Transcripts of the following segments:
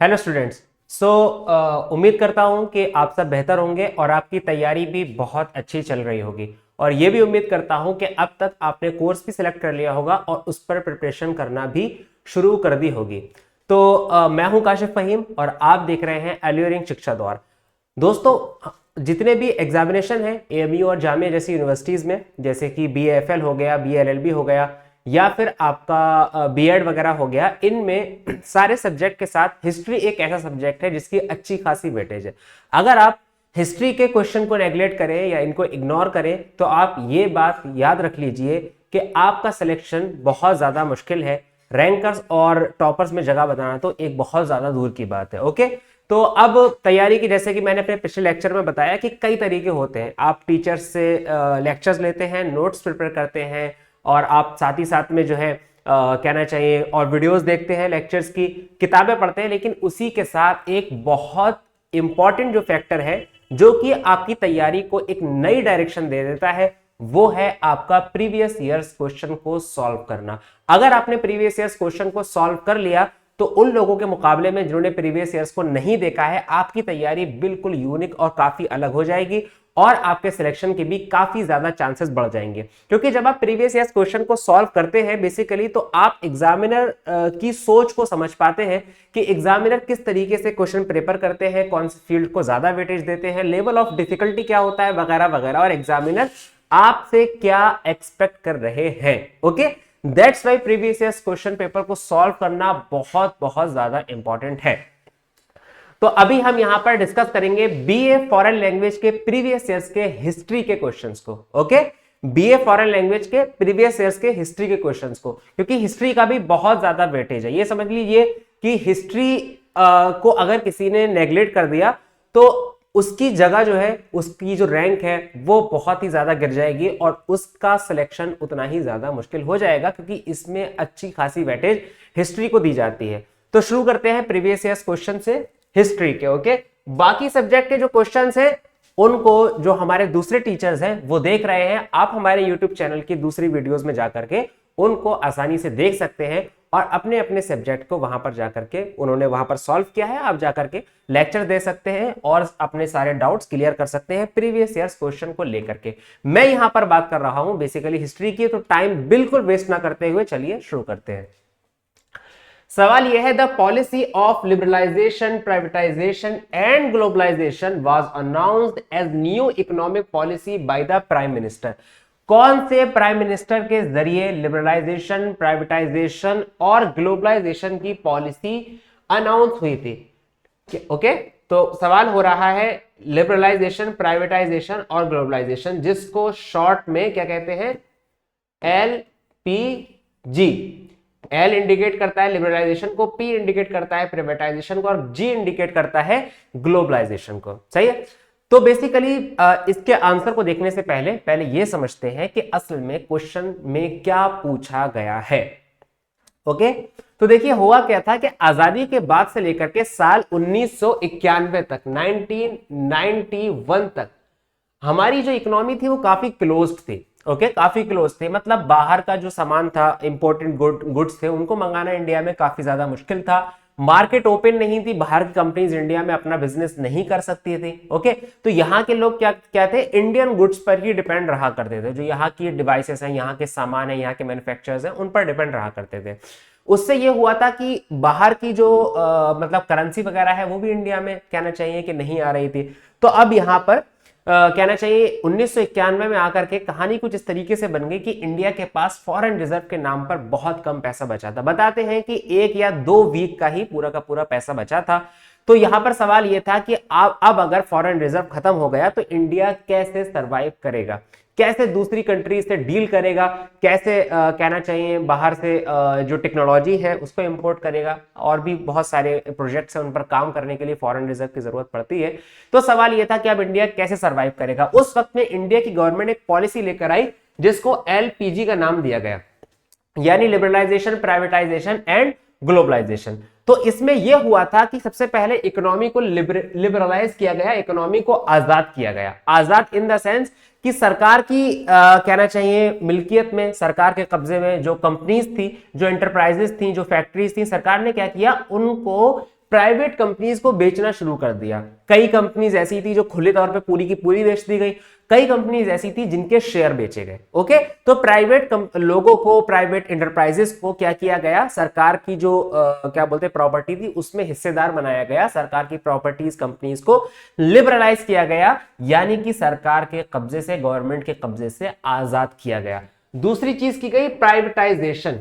Hello students. उम्मीद करता हूं कि आप सब बेहतर होंगे और आपकी तैयारी भी बहुत अच्छी चल रही होगी। और ये भी उम्मीद करता हूं कि अब तक आपने कोर्स भी सिलेक्ट कर लिया होगा और उस पर प्रिपरेशन करना भी शुरू कर दी होगी। मैं हूं काशिफ फहीम और आप देख रहे हैं एल्यूरिंग शिक्षा द्वार। दोस्तों, जितने भी एग्जामिनेशन हैं एएमयू और जामिया जैसी यूनिवर्सिटीज़ में, जैसे कि बीएफएल हो गया, बीएलएलबी हो गया, या फिर आपका बीएड वगैरह हो गया, इनमें सारे सब्जेक्ट के साथ हिस्ट्री एक ऐसा सब्जेक्ट है जिसकी अच्छी खासी वेटेज है। अगर आप हिस्ट्री के क्वेश्चन को नेगलेक्ट करें या इनको इग्नोर करें तो आप ये बात याद रख लीजिए कि आपका सिलेक्शन बहुत ज़्यादा मुश्किल है। रैंकर्स और टॉपर्स में जगह बनाना तो एक बहुत ज़्यादा दूर की बात है। ओके, तो अब तैयारी की, जैसे कि मैंने अपने पिछले लेक्चर में बताया कि कई तरीके होते हैं। आप टीचर्स से लेक्चर्स लेते हैं, नोट्स प्रिपेयर करते हैं, और आप साथ ही साथ में जो है कहना चाहिए और वीडियोस देखते हैं, लेक्चर्स की किताबें पढ़ते हैं। लेकिन उसी के साथ एक बहुत इंपॉर्टेंट जो फैक्टर है जो कि आपकी तैयारी को एक नई डायरेक्शन दे देता है, वो है आपका प्रीवियस ईयर्स क्वेश्चन को सॉल्व करना। अगर आपने प्रीवियस ईयर्स क्वेश्चन को सॉल्व कर लिया तो उन लोगों के मुकाबले में जिन्होंने प्रीवियस ईयर्स को नहीं देखा है, आपकी तैयारी बिल्कुल यूनिक और काफी अलग हो जाएगी और आपके सिलेक्शन के भी काफी ज्यादा चांसेस बढ़ जाएंगे। क्योंकि जब आप प्रीवियस ईयर्स क्वेश्चन को सॉल्व करते हैं बेसिकली, तो आप एग्जामिनर की सोच को समझ पाते हैं कि एग्जामिनर किस तरीके से क्वेश्चन प्रिपेयर करते हैं, कौन सी फील्ड को ज्यादा वेटेज देते हैं, लेवल ऑफ डिफिकल्टी क्या होता है, वगैरह वगैरह, और एग्जामिनर आपसे क्या एक्सपेक्ट कर रहे हैं। Okay, that's why previous years question paper को सॉल्व करना बहुत बहुत ज्यादा इंपॉर्टेंट है। तो अभी हम यहां पर डिस्कस करेंगे बीए फॉरेन लैंग्वेज के प्रीवियस ईयर्स के हिस्ट्री के क्वेश्चंस को। ओके, बीए फॉरेन लैंग्वेज के प्रीवियस ईयर्स के हिस्ट्री के क्वेश्चंस को, क्योंकि हिस्ट्री का भी बहुत ज्यादा वेटेज है। ये समझ लीजिए कि हिस्ट्री को अगर किसी ने नेग्लेक्ट कर दिया तो उसकी जगह जो है, उसकी जो रैंक है वो बहुत ही ज्यादा गिर जाएगी और उसका सिलेक्शन उतना ही ज्यादा मुश्किल हो जाएगा, क्योंकि इसमें अच्छी खासी वेटेज हिस्ट्री को दी जाती है। तो शुरू करते हैं प्रीवियस ईयर्स क्वेश्चन से हिस्ट्री के। ओके, बाकी सब्जेक्ट के जो क्वेश्चंस हैं उनको जो हमारे दूसरे टीचर्स हैं वो देख रहे हैं, आप हमारे यूट्यूब चैनल की दूसरी वीडियोस में जाकर के उनको आसानी से देख सकते हैं और अपने अपने सब्जेक्ट को वहां पर जाकर के उन्होंने वहां पर सॉल्व किया है, आप जाकर के लेक्चर दे सकते हैं और अपने सारे डाउट्स क्लियर कर सकते हैं प्रीवियस ईयर्स क्वेश्चन को लेकर के। मैं यहां पर बात कर रहा हूं बेसिकली हिस्ट्री की, तो टाइम बिल्कुल वेस्ट ना करते हुए चलिए शुरू करते हैं। सवाल यह है, the policy of liberalisation, privatisation and globalisation was announced as new economic policy by the prime minister. कौन से प्राइम मिनिस्टर के जरिए लिबरलाइजेशन, प्राइवेटाइजेशन और ग्लोबलाइजेशन की पॉलिसी अनाउंस हुई थी? ओके, तो सवाल हो रहा है लिबरलाइजेशन, प्राइवेटाइजेशन और ग्लोबलाइजेशन, जिसको शॉर्ट में क्या कहते हैं? LPG। एल इंडिकेट करता है लिबरलाइजेशन को, पी इंडिकेट करता है प्राइवेटाइजेशन को, और जी इंडिकेट करता है ग्लोबलाइजेशन को। सही है। तो बेसिकली इसके आंसर को देखने से पहले ये समझते हैं कि असल में क्वेश्चन में क्या पूछा गया है। ओके, तो देखिए हुआ क्या था कि आजादी के बाद से लेकर के साल 1991 तक, 1991 तक हमारी जो इकोनॉमी थी वो काफी क्लोज्ड थी। ओके, काफी क्लोज थे, मतलब बाहर का जो सामान था, इंपोर्टेंट गुड्स थे, उनको मंगाना इंडिया में काफी ज्यादा मुश्किल था। मार्केट ओपन नहीं थी, बाहर की कंपनीज इंडिया में अपना बिजनेस नहीं कर सकती थी। ओके, तो यहाँ के लोग क्या थे? इंडियन गुड्स पर ही डिपेंड रहा करते थे। जो यहाँ की डिवाइसेस हैं, यहाँ के सामान है, यहाँ के मैन्युफैक्चरर्स हैं, उन पर डिपेंड रहा करते थे। उससे ये हुआ था कि बाहर की जो मतलब करेंसी वगैरह है वो भी इंडिया में कहना चाहिए कि नहीं आ रही थी। तो अब यहाँ पर कहना चाहिए 1991 में आकर के कहानी कुछ इस तरीके से बन गई कि इंडिया के पास फॉरेन रिजर्व के नाम पर बहुत कम पैसा बचा था। बताते हैं कि 1 या 2 वीक का ही पूरा का पूरा पैसा बचा था। तो यहां पर सवाल यह था कि अब अगर फॉरेन रिजर्व खत्म हो गया तो इंडिया कैसे सरवाइव करेगा, कैसे दूसरी कंट्री से डील करेगा, कैसे कहना चाहिए बाहर से जो टेक्नोलॉजी है उसको इंपोर्ट करेगा, और भी बहुत सारे प्रोजेक्ट्स हैं उन पर काम करने के लिए फॉरेन रिजर्व की जरूरत पड़ती है। तो सवाल यह था कि अब इंडिया कैसे सरवाइव करेगा। उस वक्त में इंडिया की गवर्नमेंट एक पॉलिसी लेकर आई जिसको LPG का नाम दिया गया, यानी लिबरलाइजेशन, प्राइवेटाइजेशन एंड ग्लोबलाइजेशन। तो इसमें यह हुआ था कि सबसे पहले इकोनॉमी को लिबरलाइज किया गया, इकोनॉमी को आजाद किया गया। आजाद इन द सेंस कि सरकार की कहना चाहिए मिल्कियत में, सरकार के कब्जे में जो कंपनीज थी, जो एंटरप्राइजेस थी, जो फैक्ट्रीज थी, सरकार ने क्या किया, उनको प्राइवेट कंपनीज को बेचना शुरू कर दिया। कई कंपनीज ऐसी थी जो खुले तौर पे पूरी की पूरी बेच दी गई, कई कंपनीज ऐसी थी जिनके शेयर बेचे गए। ओके, तो प्राइवेट लोगों को, प्राइवेट इंटरप्राइजेस को क्या किया गया, सरकार की जो क्या बोलते हैं प्रॉपर्टी थी उसमें हिस्सेदार बनाया गया, सरकार की प्रॉपर्टीज कंपनीज को लिबरलाइज किया गया, यानी कि सरकार के कब्जे से, गवर्नमेंट के कब्जे से आजाद किया गया। दूसरी चीज की गई प्राइवेटाइजेशन।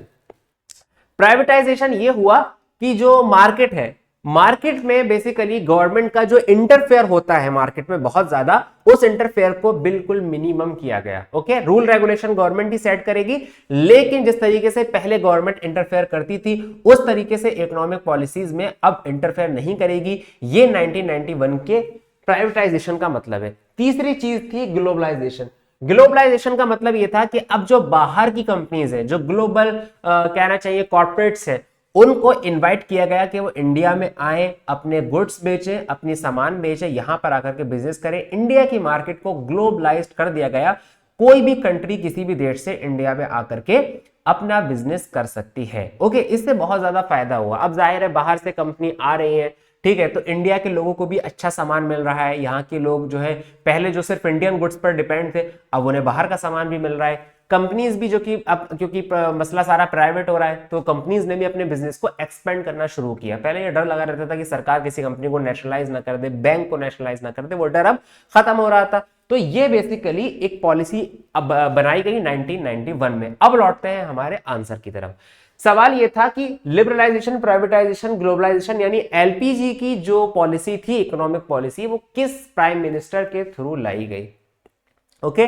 प्राइवेटाइजेशन ये हुआ कि जो मार्केट है, मार्केट में बेसिकली गवर्नमेंट का जो इंटरफेयर होता है मार्केट में बहुत ज्यादा, उस इंटरफेयर को बिल्कुल मिनिमम किया गया। ओके, रूल रेगुलेशन गवर्नमेंट ही सेट करेगी, लेकिन जिस तरीके से पहले गवर्नमेंट इंटरफेयर करती थी उस तरीके से इकोनॉमिक पॉलिसीज में अब इंटरफेयर नहीं करेगी। ये 1991 के प्राइवेटाइजेशन का मतलब है। तीसरी चीज थी ग्लोबलाइजेशन। ग्लोबलाइजेशन का मतलब यह था कि अब जो बाहर की कंपनीज है, जो ग्लोबल कहना चाहिए कॉर्पोरेट्स है, उनको इनवाइट किया गया कि वो इंडिया में आए, अपने गुड्स बेचें, अपनी सामान बेचें, यहां पर आकर के बिजनेस करें। इंडिया की मार्केट को ग्लोबलाइज्ड कर दिया गया। कोई भी कंट्री किसी भी देश से इंडिया में आकर के अपना बिजनेस कर सकती है। ओके, इससे बहुत ज्यादा फायदा हुआ। अब जाहिर है बाहर से कंपनी आ रही है, ठीक है, तो इंडिया के लोगों को भी अच्छा सामान मिल रहा है। यहाँ के लोग जो है पहले जो सिर्फ इंडियन गुड्स पर डिपेंड थे, अब उन्हें बाहर का सामान भी मिल रहा है। कंपनीज भी जो कि अब क्योंकि मसला सारा प्राइवेट हो रहा है, तो कंपनीज ने भी अपने बिजनेस को एक्सपेंड करना शुरू किया। पहले ये डर लगा रहता था कि सरकार किसी कंपनी को नेशनलाइज ना कर दे, बैंक को नेशनलाइज ना कर दे, वो डर अब खत्म हो रहा था। तो ये बेसिकली एक पॉलिसी अब बनाई गई 1991 में। अब लौटते हैं हमारे आंसर की तरफ। सवाल यह था कि लिबरलाइजेशन, प्राइवेटाइजेशन, ग्लोबलाइजेशन यानी एलपीजी की जो पॉलिसी थी, इकोनॉमिक पॉलिसी, वो किस प्राइम मिनिस्टर के थ्रू लाई गई। ओके,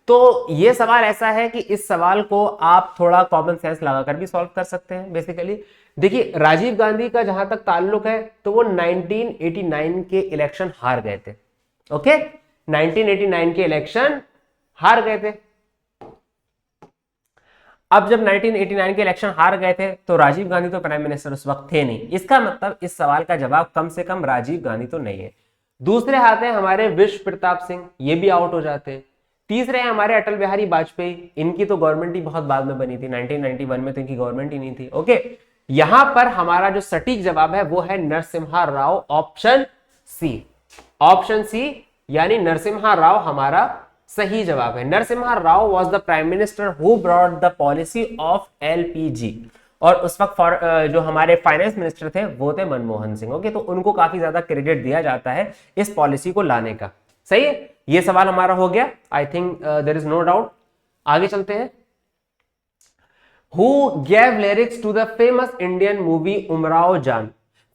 तो ये सवाल ऐसा है कि इस सवाल को आप थोड़ा कॉमन सेंस लगाकर भी सॉल्व कर सकते हैं। बेसिकली देखिए, राजीव गांधी का जहां तक ताल्लुक है तो वो 1989 के इलेक्शन हार गए थे। ओके, 1989 के इलेक्शन हार गए थे। अब जब 1989 के इलेक्शन हार गए थे तो राजीव गांधी तो प्राइम मिनिस्टर उस वक्त थे नहीं। इसका मतलब इस सवाल का जवाब कम से कम राजीव गांधी तो नहीं है। दूसरे हाथ हैं हमारे विश्व प्रताप सिंह, ये भी आउट हो जाते हैं। तीसरे हैं हमारे अटल बिहारी वाजपेयी, इनकी तो गवर्नमेंट ही बहुत बाद में बनी थी, 1991 में तो इनकी गवर्नमेंट ही नहीं थी। ओके, यहां पर हमारा जो सटीक जवाब है वो है Narasimha Rao, option C. Option C यानी नरसिम्हा राव हमारा सही जवाब है। Narasimha Rao was the prime minister who brought the policy of LPG, और उस वक्त जो हमारे फाइनेंस मिनिस्टर थे वो थे मनमोहन सिंह। ओके, तो उनको काफी ज्यादा क्रेडिट दिया जाता है इस पॉलिसी को लाने का। सही है, ये सवाल हमारा हो गया। I think there is no doubt. आगे चलते हैं। Who gave lyrics to the famous Indian movie Umrao Jaan.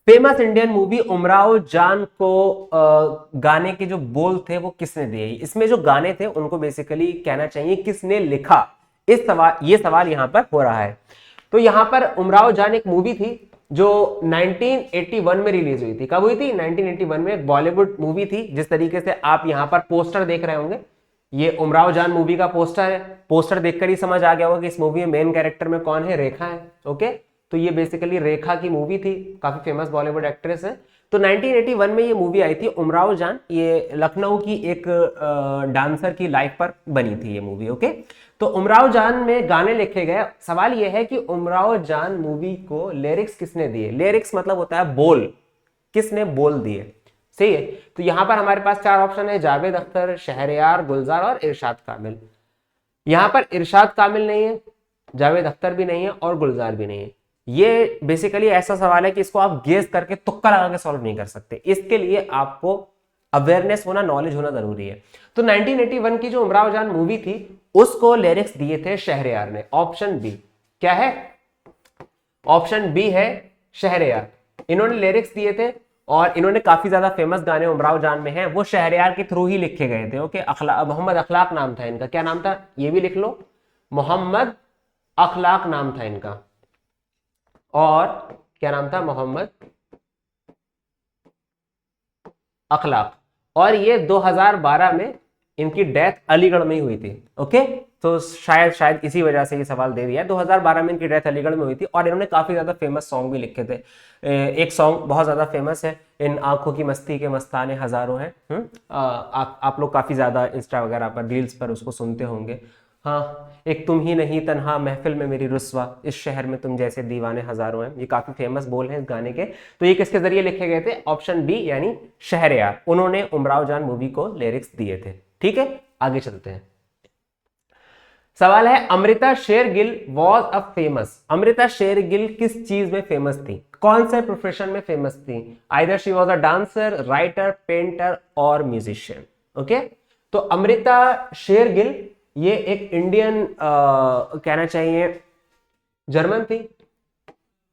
Famous Indian movie Umrao जान को गाने के जो बोल थे वो किसने दिए। इसमें जो गाने थे उनको बेसिकली कहना चाहिए किसने लिखा, इस सवाल, ये सवाल यहां पर हो रहा है। तो यहां पर उमराव जान एक मूवी थी जो 1981 में रिलीज हुई थी। कब हुई थी? 1981 में। एक बॉलीवुड मूवी थी। जिस तरीके से आप यहां पर पोस्टर देख रहे होंगे, ये उमराव जान मूवी का पोस्टर है। पोस्टर देखकर ही समझ आ गया होगा कि इस मूवी में मेन कैरेक्टर में कौन है, रेखा है। ओके, तो ये बेसिकली रेखा की मूवी थी, काफी फेमस बॉलीवुड एक्ट्रेस है। तो 1981 में ये मूवी आई थी उमराव जान। ये लखनऊ की एक डांसर की लाइफ पर बनी थी ये मूवी। ओके, तो उमराव जान में गाने लिखे गए। सवाल ये है कि उमराव जान मूवी को लिरिक्स किसने दिए। लिरिक्स मतलब होता है बोल, किसने बोल दिए। सही है, तो यहां पर हमारे पास चार ऑप्शन है, जावेद अख्तर, शहरयार, गुलजार और इरशाद कामिल। यहां पर इरशाद कामिल नहीं है, जावेद अख्तर भी नहीं है और गुलजार भी नहीं है। ये बेसिकली ऐसा सवाल है कि इसको आप गेस करके तुक्का लगा के सॉल्व नहीं कर सकते। इसके लिए आपको अवेयरनेस होना, नॉलेज होना जरूरी है। तो 1981 की जो उमराव जान मूवी थी उसको लिरिक्स दिए थे शहरयार ने। ऑप्शन बी क्या है? ऑप्शन बी है शहरयार। इन्होंने लिरिक्स दिए थे और इन्होंने काफी ज्यादा फेमस गाने उमराव जान में हैं, वो शहरयार के थ्रू ही लिखे गए थे। ओके, मोहम्मद अखलाक नाम था इनका। क्या नाम था? ये भी लिख लो, मोहम्मद अखलाक नाम था इनका। और क्या नाम था? मोहम्मद अखलाक। और ये 2012 में इनकी डेथ अलीगढ़ में ही हुई थी। ओके, तो शायद इसी वजह से ये सवाल दे दिया है। 2012 में इनकी डेथ अलीगढ़ में हुई थी और इन्होंने काफी ज्यादा फेमस सॉन्ग भी लिखे थे। एक सॉन्ग बहुत ज्यादा फेमस है, इन आंखों की मस्ती के मस्ताने हजारों हैं। आप लोग काफी ज्यादा इंस्टा वगैरह पर, रील्स पर उसको सुनते होंगे। हाँ, एक तुम ही नहीं तन्हा महफिल में मेरी रुस्वा, इस शहर में तुम जैसे दीवाने हजारों हैं, ये काफी फेमस बोल हैं इस गाने के। तो ये किसके जरिए लिखे गए थे? ऑप्शन बी यानी शहरयार, उन्होंने उमराव जान मूवी को लिरिक्स दिए थे। ठीक है, आगे चलते हैं। सवाल है, Amrita Shergil was a famous, Amrita Shergil किस चीज में फेमस थी, कौन से प्रोफेशन में फेमस थी? Either she was a dancer, writer, painter और म्यूजिशियन। ओके, तो अमृता शेरगिल ये एक इंडियन कहना चाहिए जर्मन थी,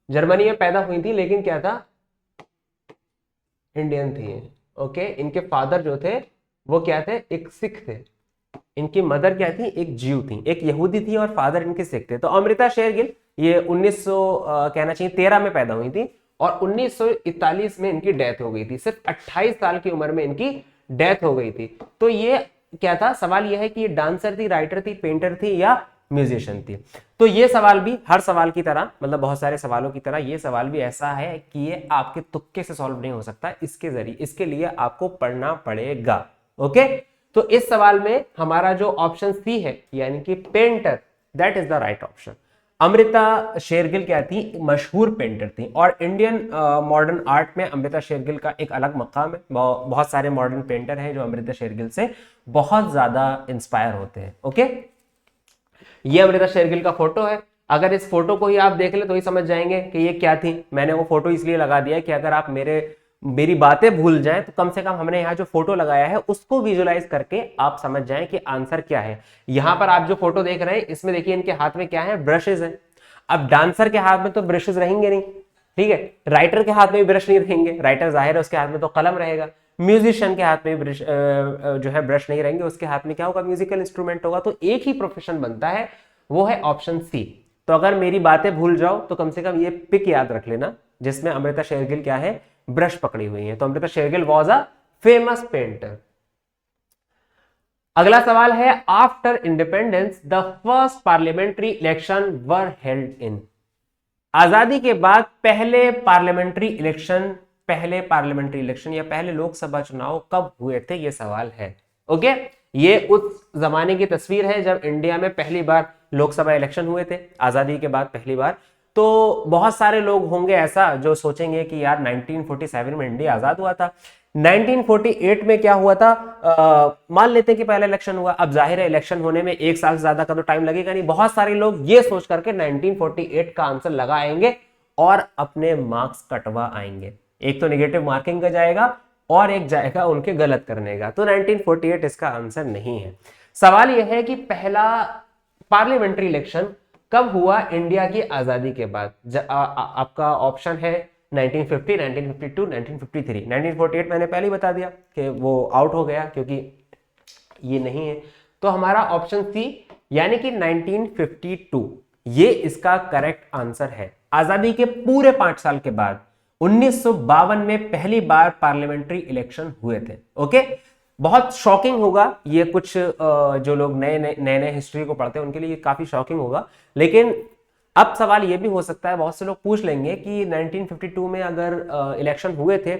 जर्मनी में पैदा हुई थी, लेकिन क्या था, इंडियन थी। ओके, इनके फादर जो थे वो क्या थे, एक सिख थे, इनकी मदर क्या थी, एक जीव थी, एक यहूदी थी और फादर इनके सिख थे। तो अमृता शेरगिल ये 1900 कहना चाहिए 13 में पैदा हुई थी और 1941 में इनकी डेथ हो गई थी। सिर्फ 28 साल की उम्र में इनकी डेथ हो गई थी। तो ये क्या था, सवाल यह है कि ये डांसर थी, राइटर थी, पेंटर थी या म्यूजिशियन थी। तो ये सवाल भी हर सवाल की तरह, मतलब बहुत सारे सवालों की तरह ये सवाल भी ऐसा है कि ये आपके तुक्के से सॉल्व नहीं हो सकता, इसके जरिए, इसके लिए आपको पढ़ना पड़ेगा। ओके, तो इस सवाल में हमारा जो ऑप्शन सी है यानी कि painter, that is the right option. Amrita Shergil क्या थी, मशहूर पेंटर थी और इंडियन मॉडर्न आर्ट में अमृता शेरगिल का एक अलग मकाम है। बहुत सारे मॉडर्न पेंटर हैं जो अमृता शेरगिल से बहुत ज्यादा इंस्पायर होते हैं। ओके, ये अमृता शेरगिल का फोटो है। अगर इस फोटो को ही आप देख ले तो ही समझ जाएंगे कि ये क्या थी। मैंने वो फोटो इसलिए लगा दिया कि अगर आप मेरी बातें भूल जाएं तो कम से कम हमने यहाँ जो फोटो लगाया है उसको विजुलाइज करके आप समझ जाएं कि आंसर क्या है। यहां पर आप जो फोटो देख रहे हैं इसमें देखिए इनके हाथ में क्या है, ब्रशेज है। अब डांसर के हाथ में तो ब्रशेज रहेंगे नहीं, ठीक है, राइटर के हाथ में भी ब्रश नहीं रहेंगे, राइटर जाहिर है उसके हाथ में तो कलम रहेगा। म्यूजिशियन के हाथ में ब्रश जो है ब्रश नहीं रहेंगे, उसके हाथ में क्या होगा, म्यूजिकल इंस्ट्रूमेंट होगा। तो एक ही प्रोफेशन बनता है, वो है ऑप्शन सी। तो अगर मेरी बातें भूल जाओ तो कम से कम ये पिक याद रख लेना जिसमें अमृता शेरगिल क्या है, ब्रश पकड़ी हुई है। तो Amrita Shergil was a famous painter. अगला सवाल है, after independence the first parliamentary election were held in, आजादी के बाद पहले पार्लियामेंट्री इलेक्शन या पहले लोकसभा चुनाव कब हुए थे, ये सवाल है। ओके, ये उस जमाने की तस्वीर है जब इंडिया में पहली बार लोकसभा इलेक्शन हुए थे आजादी के बाद पहली बार। तो बहुत सारे लोग होंगे ऐसा जो सोचेंगे कि यार 1947 में इंडिया आजाद हुआ था, 1948 में क्या हुआ था, मान लेते हैं कि पहला इलेक्शन हुआ। अब जाहिर है इलेक्शन होने में एक साल से ज्यादा का तो टाइम लगेगा नहीं। बहुत सारे लोग ये सोच करके 1948 का आंसर लगाएंगे और अपने मार्क्स कटवा आएंगे। एक तो नेगेटिव मार्किंग का जाएगा और एक जाएगा उनके गलत करने का। तो 1948 इसका आंसर नहीं है। सवाल यह है कि पहला पार्लियामेंट्री इलेक्शन कब हुआ इंडिया की आजादी के बाद। आपका ऑप्शन है 1950, 1952, 1953। 1948 मैंने पहले ही बता दिया कि वो आउट हो गया क्योंकि ये नहीं है। तो हमारा ऑप्शन सी यानी कि 1952 ये इसका करेक्ट आंसर है। आजादी के पूरे 5 साल के बाद 1952 में पहली बार पार्लियामेंट्री इलेक्शन हुए थे। ओके, बहुत शॉकिंग होगा ये, कुछ जो लोग नए हिस्ट्री को पढ़ते हैं उनके लिए काफी शॉकिंग होगा। लेकिन अब सवाल ये भी हो सकता है, बहुत से लोग पूछ लेंगे कि 1952 में अगर इलेक्शन हुए थे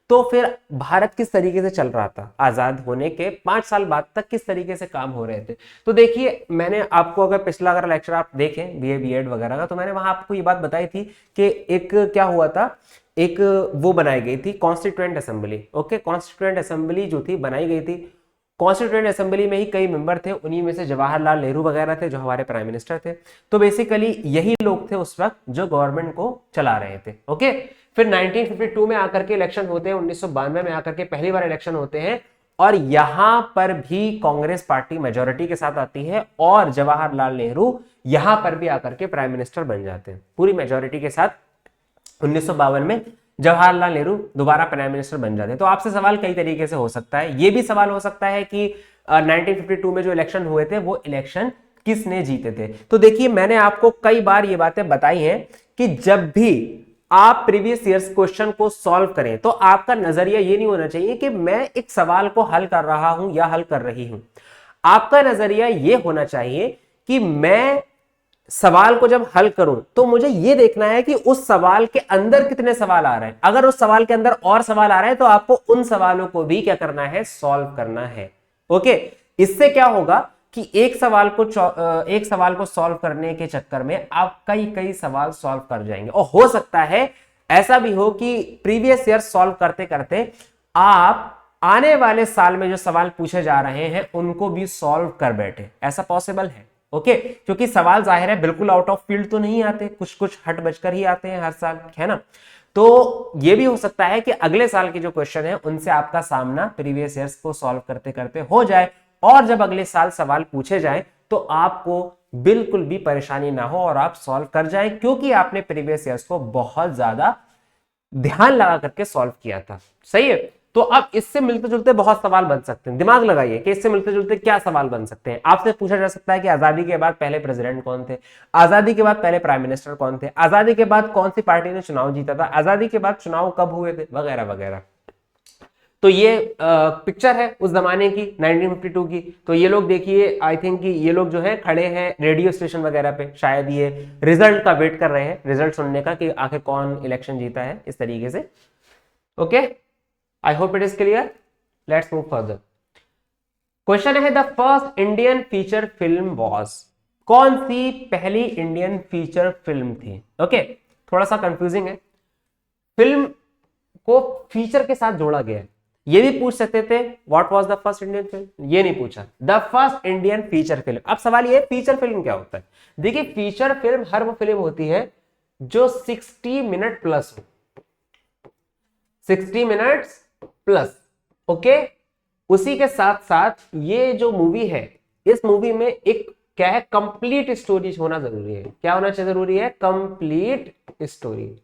तो फिर भारत किस तरीके से चल रहा था, आजाद होने के 5 साल बाद तक किस तरीके से काम हो रहे थे। तो देखिए, मैंने आपको अगर पिछला अगर लेक्चर आप देखें बीए बीएड वगैरह का, तो मैंने वहां आपको ये बात बताई थी कि एक क्या हुआ था, एक वो बनाई गई थी constituent assembly. Okay, constituent assembly जो थी बनाई गई थी। कॉन्स्टिट्यूएंट असेंबली में ही कई मेंबर थे, उन्हीं में से जवाहरलाल नेहरू वगैरह थे जो हमारे प्राइम मिनिस्टर थे। तो बेसिकली यही लोग थे उस वक्त जो गवर्नमेंट को चला रहे थे। ओके, फिर 1952 में आकर के इलेक्शन होते हैं, 1992 में आकर के पहली बार इलेक्शन होते हैं और यहां पर भी कांग्रेस पार्टी मेजोरिटी के साथ आती है और जवाहरलाल नेहरू यहां पर भी आकर के प्राइम मिनिस्टर बन जाते हैं पूरी मेजोरिटी के साथ। 1952 में जवाहरलाल नेहरू दोबारा प्राइम मिनिस्टर बन जाते हैं। तो आपसे सवाल कई तरीके से हो सकता है। ये भी सवाल हो सकता है कि 1952 में जो इलेक्शन हुए थे वो इलेक्शन किसने जीते थे। तो देखिए, मैंने आपको कई बार ये बातें बताई हैं कि जब भी आप प्रीवियस ईयर्स क्वेश्चन को सॉल्व करें तो आपका नजरिया ये नहीं होना चाहिए कि मैं एक सवाल को हल कर रहा हूं या हल कर रही हूं। आपका नजरिया ये होना चाहिए कि मैं सवाल को जब हल करूं तो मुझे यह देखना है कि उस सवाल के अंदर कितने सवाल आ रहे हैं। अगर उस सवाल के अंदर और सवाल आ रहे हैं तो आपको उन सवालों को भी क्या करना है, सॉल्व करना है। ओके, इससे क्या होगा कि एक सवाल को सॉल्व करने के चक्कर में आप कई कई सवाल सॉल्व कर जाएंगे। और हो सकता है ऐसा भी हो कि प्रीवियस ईयर सॉल्व करते करते आप आने वाले साल में जो सवाल पूछे जा रहे हैं उनको भी सॉल्व कर बैठे, ऐसा पॉसिबल है। ओके, क्योंकि सवाल जाहिर है बिल्कुल आउट ऑफ फील्ड तो नहीं आते, कुछ कुछ हट बचकर ही आते हैं हर साल, है ना। तो ये भी हो सकता है कि अगले साल के जो क्वेश्चन है उनसे आपका सामना प्रीवियस ईयर्स को सॉल्व करते करते हो जाए, और जब अगले साल सवाल पूछे जाए तो आपको बिल्कुल भी परेशानी ना हो और आप सॉल्व कर जाएं, क्योंकि आपने प्रीवियस ईयर्स को बहुत ज्यादा ध्यान लगा करके सॉल्व किया था। सही है। तो अब इससे मिलते जुलते बहुत सवाल बन सकते हैं, दिमाग लगाइए कि इससे मिलते जुलते क्या सवाल बन सकते हैं। आपसे पूछा जा सकता है कि आजादी के बाद पहले प्रेसिडेंट कौन थे, आजादी के बाद पहले प्राइम मिनिस्टर कौन थे, आजादी के बाद कौन सी पार्टी ने चुनाव जीता था, आजादी के बाद चुनाव कब हुए थे, वगैरह वगैरह। तो ये पिक्चर है उस जमाने की 1952 की। तो ये लोग देखिए, आई थिंक कि ये लोग जो है खड़े हैं रेडियो स्टेशन वगैरह पे, शायद ये रिजल्ट का वेट कर रहे हैं, रिजल्ट सुनने का कि आखिर कौन इलेक्शन जीता है, इस तरीके से। Okay, I hope it is clear. Let's move further. Question है, the first Indian feature film was, कौन सी पहली इंडियन फीचर फिल्म थी। ओके, थोड़ा सा कंफ्यूजिंग है, फिल्म को फीचर के साथ जोड़ा गया है। ये भी पूछ सकते थे what was the first Indian film, ये नहीं पूछा, the first Indian feature film. अब सवाल ये, फीचर फिल्म क्या होता है। देखिए, फीचर फिल्म हर वो फिल्म होती है जो 60 मिनट प्लस हो, 60 मिनट्स प्लस। ओके, उसी के साथ साथ ये जो मूवी है, इस मूवी में एक क्या है, कंप्लीट स्टोरी होना जरूरी है। क्या होना चाहिए, जरूरी है कंप्लीट स्टोरी।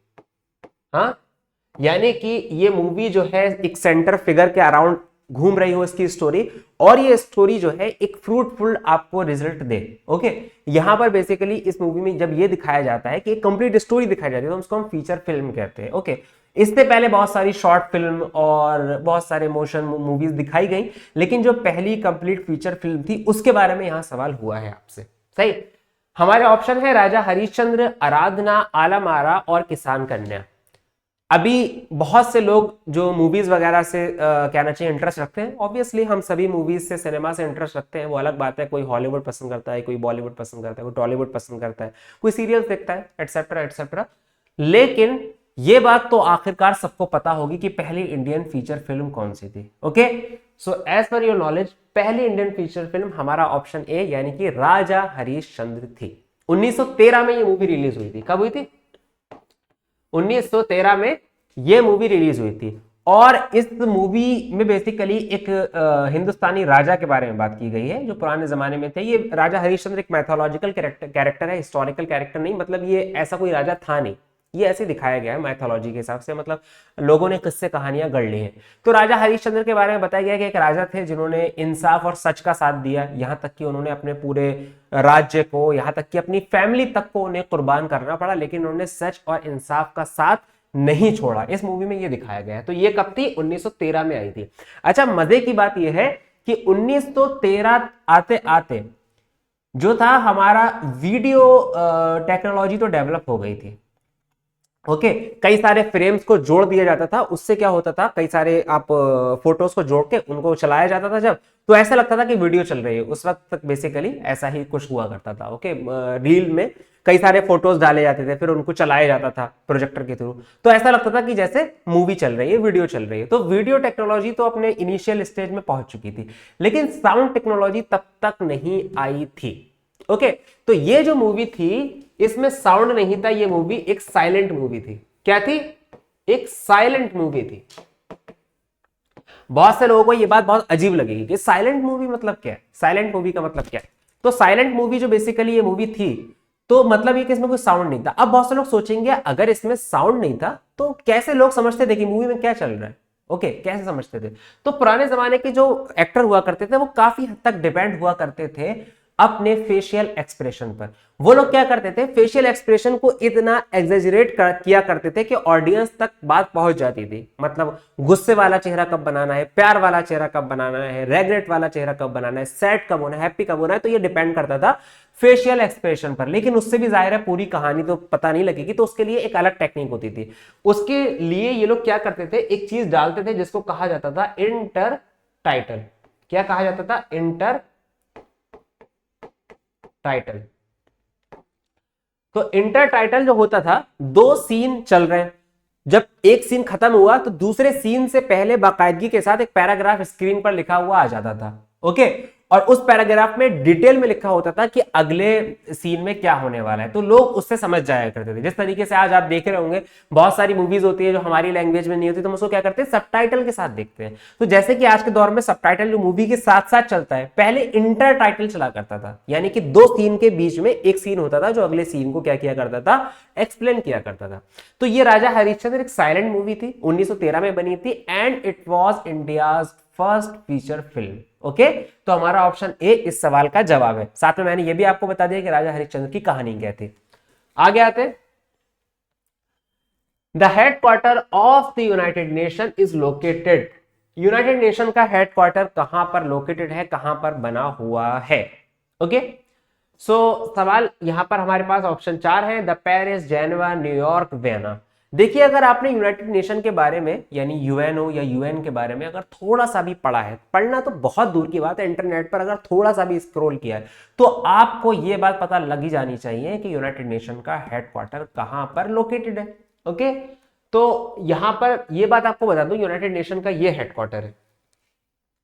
हाँ, यानी कि ये मूवी जो है एक सेंटर फिगर के अराउंड घूम रही हो इसकी स्टोरी, और ये स्टोरी जो है एक फ्रूटफुल आपको रिजल्ट दे। ओके, यहां पर बेसिकली इस मूवी में जब ये दिखाया जाता है कि एक कंप्लीट स्टोरी दिखाई जाती है, तो उसको हम फीचर फिल्म कहते हैं। ओके, इससे पहले बहुत सारी शॉर्ट फिल्म और बहुत सारे मोशन मूवीज दिखाई गई, लेकिन जो पहली कंप्लीट फीचर फिल्म थी उसके बारे में यहां सवाल हुआ है आपसे। सही, हमारे ऑप्शन है राजा हरिश्चंद्र, आराधना, आलम आरा और किसान कन्या। अभी बहुत से लोग जो मूवीज वगैरह से कहना चाहिए इंटरेस्ट रखते हैं, ऑब्वियसली हम सभी मूवीज से, सिनेमा से इंटरेस्ट रखते हैं, वो अलग बात है। कोई हॉलीवुड पसंद करता है, कोई बॉलीवुड पसंद करता है, कोई टॉलीवुड पसंद करता है, कोई सीरियल्स देखता है, एटसेट्रा एटसेट्रा। लेकिन ये बात तो आखिरकार सबको पता होगी कि पहली इंडियन फीचर फिल्म कौन सी थी। Okay, so as per your knowledge पहली इंडियन फीचर फिल्म हमारा ऑप्शन ए यानी कि राजा हरिश्चंद्र थी। 1913 में ये मूवी रिलीज हुई थी। कब हुई थी, 1913 में ये मूवी रिलीज हुई थी। और इस मूवी में बेसिकली एक हिंदुस्तानी राजा के बारे में बात की गई है जो पुराने जमाने में थे। ये राजा हरिश्चंद्र एक मैथोलॉजिकल कैरेक्टर है, हिस्टोरिकल कैरेक्टर नहीं, मतलब ये ऐसा कोई राजा था नहीं, ये ऐसे दिखाया गया है मैथोलॉजी के हिसाब से, मतलब लोगों ने किससे कहानियां गढ़ ली हैं। तो राजा हरिश्चंद्र के बारे में बताया गया कि एक राजा थे जिन्होंने इंसाफ और सच का साथ दिया, यहां तक कि उन्होंने अपने पूरे राज्य को, यहां तक कि अपनी फैमिली तक को उन्हें कुर्बान करना पड़ा, लेकिन उन्होंने सच और इंसाफ का साथ नहीं छोड़ा। इस मूवी में ये दिखाया गया है। तो ये कब थी, 1913 में आई थी। अच्छा, मजे की बात यह है कि 1913 आते आते जो था हमारा वीडियो टेक्नोलॉजी तो डेवलप हो गई थी। ओके, कई सारे फ्रेम्स को जोड़ दिया जाता था, उससे क्या होता था, कई सारे आप फोटोज को जोड़ के उनको चलाया जाता था जब, तो ऐसा लगता था कि वीडियो चल रही है। उस वक्त तक बेसिकली ऐसा ही कुछ हुआ करता था। ओके, रील में कई सारे फोटोज डाले जाते थे, फिर उनको चलाया जाता था प्रोजेक्टर के थ्रू, तो ऐसा लगता था कि जैसे मूवी चल रही है, वीडियो चल रही है। तो वीडियो टेक्नोलॉजी तो अपने इनिशियल स्टेज में पहुंच चुकी थी, लेकिन साउंड टेक्नोलॉजी तब तक नहीं आई थी। ओके, तो ये जो मूवी थी इसमें साउंड नहीं था, ये मूवी एक साइलेंट मूवी थी। क्या थी, एक साइलेंट मूवी थी। बहुत से लोगों को ये बात बहुत अजीब लगेगी कि साइलेंट मूवी मतलब क्या है, साइलेंट मूवी का मतलब क्या है। तो साइलेंट मूवी जो बेसिकली ये मूवी थी, तो मतलब ये कि इसमें कोई साउंड नहीं था। अब बहुत से लोग सोचेंगे अगर इसमें साउंड नहीं था तो कैसे लोग समझते थे कि मूवी में क्या चल रहा है। ओके, कैसे समझते थे। तो पुराने जमाने के जो एक्टर हुआ करते थे वो काफी हद तक डिपेंड हुआ करते थे अपने फेशियल एक्सप्रेशन पर। वो लोग क्या करते थे, फेशियल एक्सप्रेशन को इतना एग्जेजरेट किया करते थे कि ऑडियंस तक बात पहुंच जाती थी। मतलब गुस्से वाला चेहरा कब बनाना है, प्यार वाला चेहरा कब बनाना है, रेग्रेट वाला चेहरा कब बनाना है, सैड कब होना है, हैप्पी कब होना है, तो ये डिपेंड करता था फेशियल एक्सप्रेशन पर। लेकिन उससे भी जाहिर है पूरी कहानी तो पता नहीं लगेगी, तो उसके लिए एक अलग टेक्निक होती थी। उसके लिए ये लोग क्या करते थे, एक चीज डालते थे जिसको कहा जाता था इंटर टाइटल। क्या कहा जाता था, इंटर टाइटल। तो इंटर टाइटल जो होता था, दो सीन चल रहे हैं, जब एक सीन खत्म हुआ तो दूसरे सीन से पहले बाकायदगी के साथ एक पैराग्राफ स्क्रीन पर लिखा हुआ आ जाता था। ओके, और उस पैराग्राफ में डिटेल में लिखा होता था कि अगले सीन में क्या होने वाला है, तो लोग उससे समझ जाया करते थे। जिस तरीके से आज आप देख रहे होंगे बहुत सारी मूवीज होती है जो हमारी लैंग्वेज में नहीं होती, तो हम उसको क्या करते हैं, सबटाइटल के साथ देखते हैं। तो जैसे कि आज के दौर में सबटाइटल जो मूवी के साथ साथ चलता है, पहले इंटर टाइटल चला करता था, यानी कि दो सीन के बीच में एक सीन होता था जो अगले सीन को क्या किया करता था, एक्सप्लेन किया करता था। तो ये राजा हरिश्चंद्र एक साइलेंट मूवी थी, 1913 में बनी थी, and it was India's first feature film. Okay, तो हमारा ऑप्शन ए इस सवाल का जवाब है। साथ में मैंने ये भी आपको बता दिया कि राजा हरिश्चंद्र की कहानी क्या थी। आगे आते, the headquarter of the United nation is located. United nation का हेडक्वार्टर कहां पर लोकेटेड है, कहां पर बना हुआ है। ओके, सो सवाल यहां पर हमारे पास ऑप्शन 4 है, the Paris, Geneva, New York, Vienna. देखिए, अगर आपने यूनाइटेड नेशन के बारे में यानी यूएनओ या यूएन के बारे में अगर थोड़ा सा भी पढ़ा है, पढ़ना तो बहुत दूर की बात है, इंटरनेट पर अगर थोड़ा सा भी स्क्रॉल किया है, तो आपको यह बात पता लगी जानी चाहिए कि यूनाइटेड नेशन का हेडक्वार्टर कहां पर लोकेटेड है। ओके, तो यहां पर यह बात आपको बता दूं, यूनाइटेड नेशन का यह हेडक्वार्टर है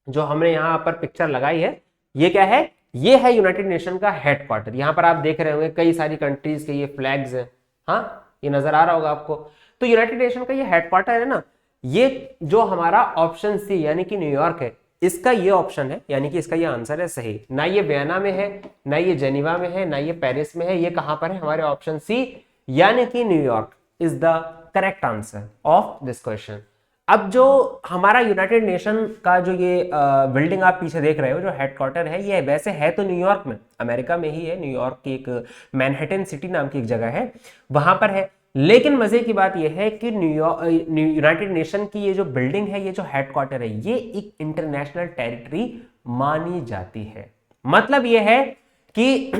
जो हमने यहां पर पिक्चर लगाई है, ये क्या है, ये है यूनाइटेड नेशन का हेडक्वार्टर। यहां पर आप देख रहे होंगे कई सारी कंट्रीज के ये फ्लैग्स हैं, हाँ, ये नजर आ रहा होगा आपको। तो यूनाइटेड नेशन का ये हेडक्वार्टर है ना, ये जो हमारा ऑप्शन सी यानी कि न्यूयॉर्क है, इसका ये ऑप्शन है, यानी कि इसका ये आंसर है सही। ना ये वियना में है, ना ये जेनीवा में है, ना ये पेरिस में है, ये कहां पर है, हमारे ऑप्शन सी यानी कि New York is the correct answer of this question. अब जो हमारा यूनाइटेड नेशन का जो ये बिल्डिंग आप पीछे देख रहे हो, जो हेडक्वार्टर है, ये वैसे है तो न्यूयॉर्क में, अमेरिका में ही है। न्यूयॉर्क की एक मैनहट्टन सिटी नाम की एक जगह है, वहां पर है। लेकिन मजे की बात यह है कि यूनाइटेड नेशन की ये जो बिल्डिंग है, ये जो हेडक्वार्टर है, ये एक इंटरनेशनल टेरिटरी मानी जाती है। मतलब यह है कि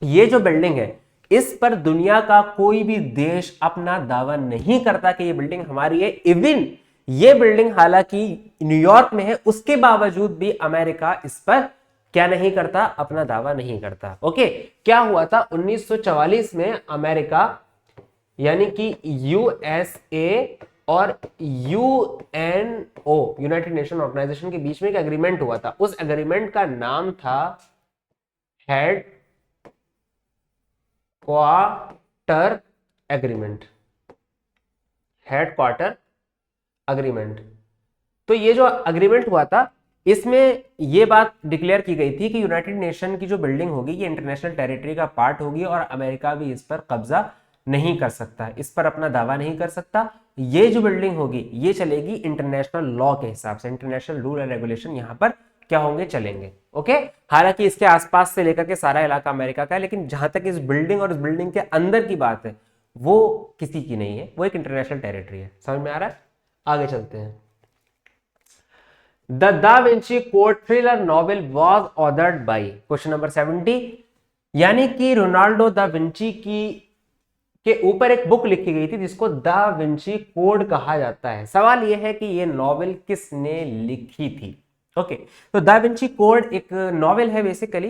ये जो बिल्डिंग है, इस पर दुनिया का कोई भी देश अपना दावा नहीं करता कि ये बिल्डिंग हमारी है। इवन ये बिल्डिंग हालांकि न्यूयॉर्क में है, उसके बावजूद भी अमेरिका इस पर क्या नहीं करता, अपना दावा नहीं करता। ओके, क्या हुआ था 1944 में अमेरिका यानी कि यूएसए और यूएनओ, यूनाइटेड नेशन ऑर्गेनाइजेशन के बीच में एक एग्रीमेंट हुआ था। उस एग्रीमेंट का नाम था head quarter agreement, headquarter agreement. तो ये जो एग्रीमेंट हुआ था, इसमें यह बात डिक्लेयर की गई थी कि यूनाइटेड नेशन की जो बिल्डिंग होगी ये इंटरनेशनल टेरिटरी का पार्ट होगी और अमेरिका भी इस पर कब्जा नहीं कर सकता, इस पर अपना दावा नहीं कर सकता। ये जो बिल्डिंग होगी ये चलेगी इंटरनेशनल लॉ के हिसाब से, इंटरनेशनल रूल एंड रेगुलेशन यहां पर क्या होंगे, चलेंगे। ओके, हालांकि इसके आसपास से लेकर के सारा इलाका अमेरिका का है, लेकिन जहां तक इस बिल्डिंग और इस बिल्डिंग के अंदर की बात है वो किसी की नहीं है, वो एक इंटरनेशनल टेरिटरी है। समझ में आ रहा है? आगे चलते हैं। The da Vinci code thriller novel was ordered by, question number 70, यानी कि रोनाल्डो दा विंची की के ऊपर एक बुक लिखी गई थी जिसको दा विंची कोड कहा जाता है। सवाल यह है कि यह नॉवेल किसने लिखी थी। ओके, तो दा विंची कोड एक नॉवेल है बेसिकली,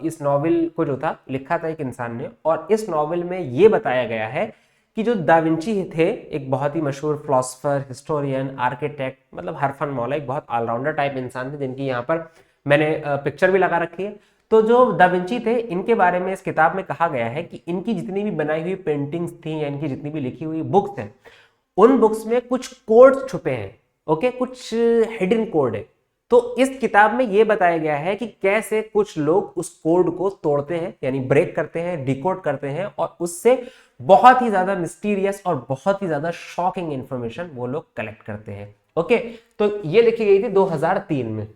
इस नॉवेल को जो था लिखा था एक इंसान ने, और इस नॉवेल में यह बताया गया है कि जो दा विंची थे एक बहुत ही मशहूर फिलोसोफर, हिस्टोरियन, आर्किटेक्ट, मतलब हरफन मौला, एक बहुत ऑलराउंडर टाइप इंसान थे, जिनकी यहाँ पर मैंने पिक्चर भी लगा रखी है। तो जो दा विंची थे, इनके बारे में इस किताब में कहा गया है कि इनकी जितनी भी बनाई हुई पेंटिंग्स थी या इनकी जितनी भी लिखी हुई बुक्स हैं, उन बुक्स में कुछ कोड्स छुपे हैं। ओके, कुछ हिडन कोड है। तो इस किताब में यह बताया गया है कि कैसे कुछ लोग उस कोड को तोड़ते हैं, यानी ब्रेक करते हैं, डिकोड करते हैं, और उससे बहुत ही ज्यादा मिस्टीरियस और बहुत ही ज्यादा शॉकिंग इंफॉर्मेशन वो लोग कलेक्ट करते हैं। ओके, तो ये लिखी गई थी 2003 में।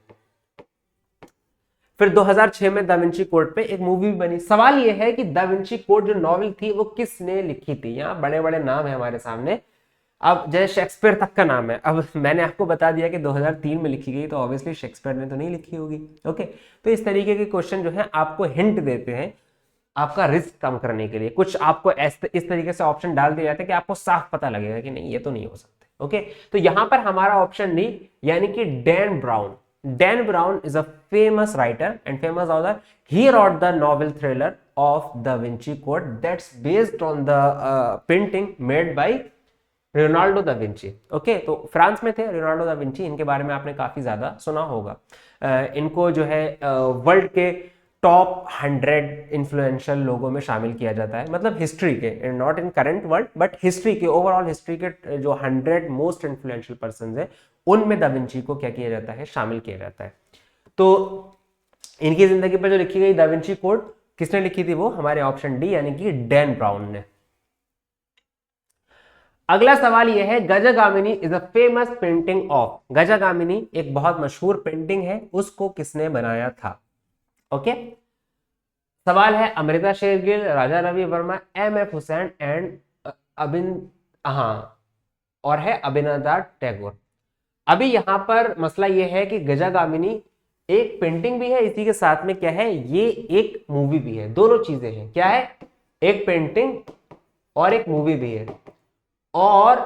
फिर 2006 में दा विंची कोड पे एक मूवी भी बनी। सवाल यह है कि दा विंची कोड जो नॉवेल थी वो किसने लिखी थी। यहाँ बड़े बड़े नाम है हमारे सामने, अब जैसे शेक्सपियर तक का नाम है। अब मैंने आपको बता दिया कि 2003 में लिखी गई, तो ऑब्वियसली शेक्सपियर ने तो नहीं लिखी होगी। ओके, तो इस तरीके के क्वेश्चन जो है आपको हिंट देते हैं आपका रिस्क कम करने के लिए। कुछ आपको इस तरीके से ऑप्शन डाल दिया जाता है कि आपको साफ पता लगेगा कि नहीं, ये तो नहीं हो सकते। ओके, तो यहां पर हमारा ऑप्शन डी यानी कि Dan brown, Dan Brown is a famous writer and famous author. He wrote the novel thriller of Da Vinci Code that's based on the painting made by Leonardo da Vinci. Okay, तो France में थे Leonardo da Vinci, इनके बारे में आपने काफी ज्यादा सुना होगा। इनको जो है वर्ल्ड के टॉप 100 इन्फ्लुएंशियल लोगों में शामिल किया जाता है, मतलब हिस्ट्री के, not in current world but history के, ओवरऑल हिस्ट्री के जो 100 मोस्ट इन्फ्लुएंशियल पर्सन है उनमें दा विंची को क्या किया जाता है, शामिल किया जाता है। तो इनकी जिंदगी पर जो लिखी गई दा विंची कोड किसने लिखी थी, वो हमारे ऑप्शन डी यानी कि डैन ब्राउन ने। अगला सवाल यह है, Gajagamini is a famous painting of. Gajagamini एक बहुत मशहूर पेंटिंग है, उसको किसने बनाया था। ओके, सवाल है अमृता शेरगिल, राजा रवि वर्मा, एम.एफ. हुसैन एंड और है अभिनंदन टैगोर। अभी यहां पर मसला यह है कि गजगामिनी एक पेंटिंग भी है, इसी के साथ में क्या है, ये एक मूवी भी है, दोनों चीजें हैं। क्या है, एक पेंटिंग और एक मूवी भी है, और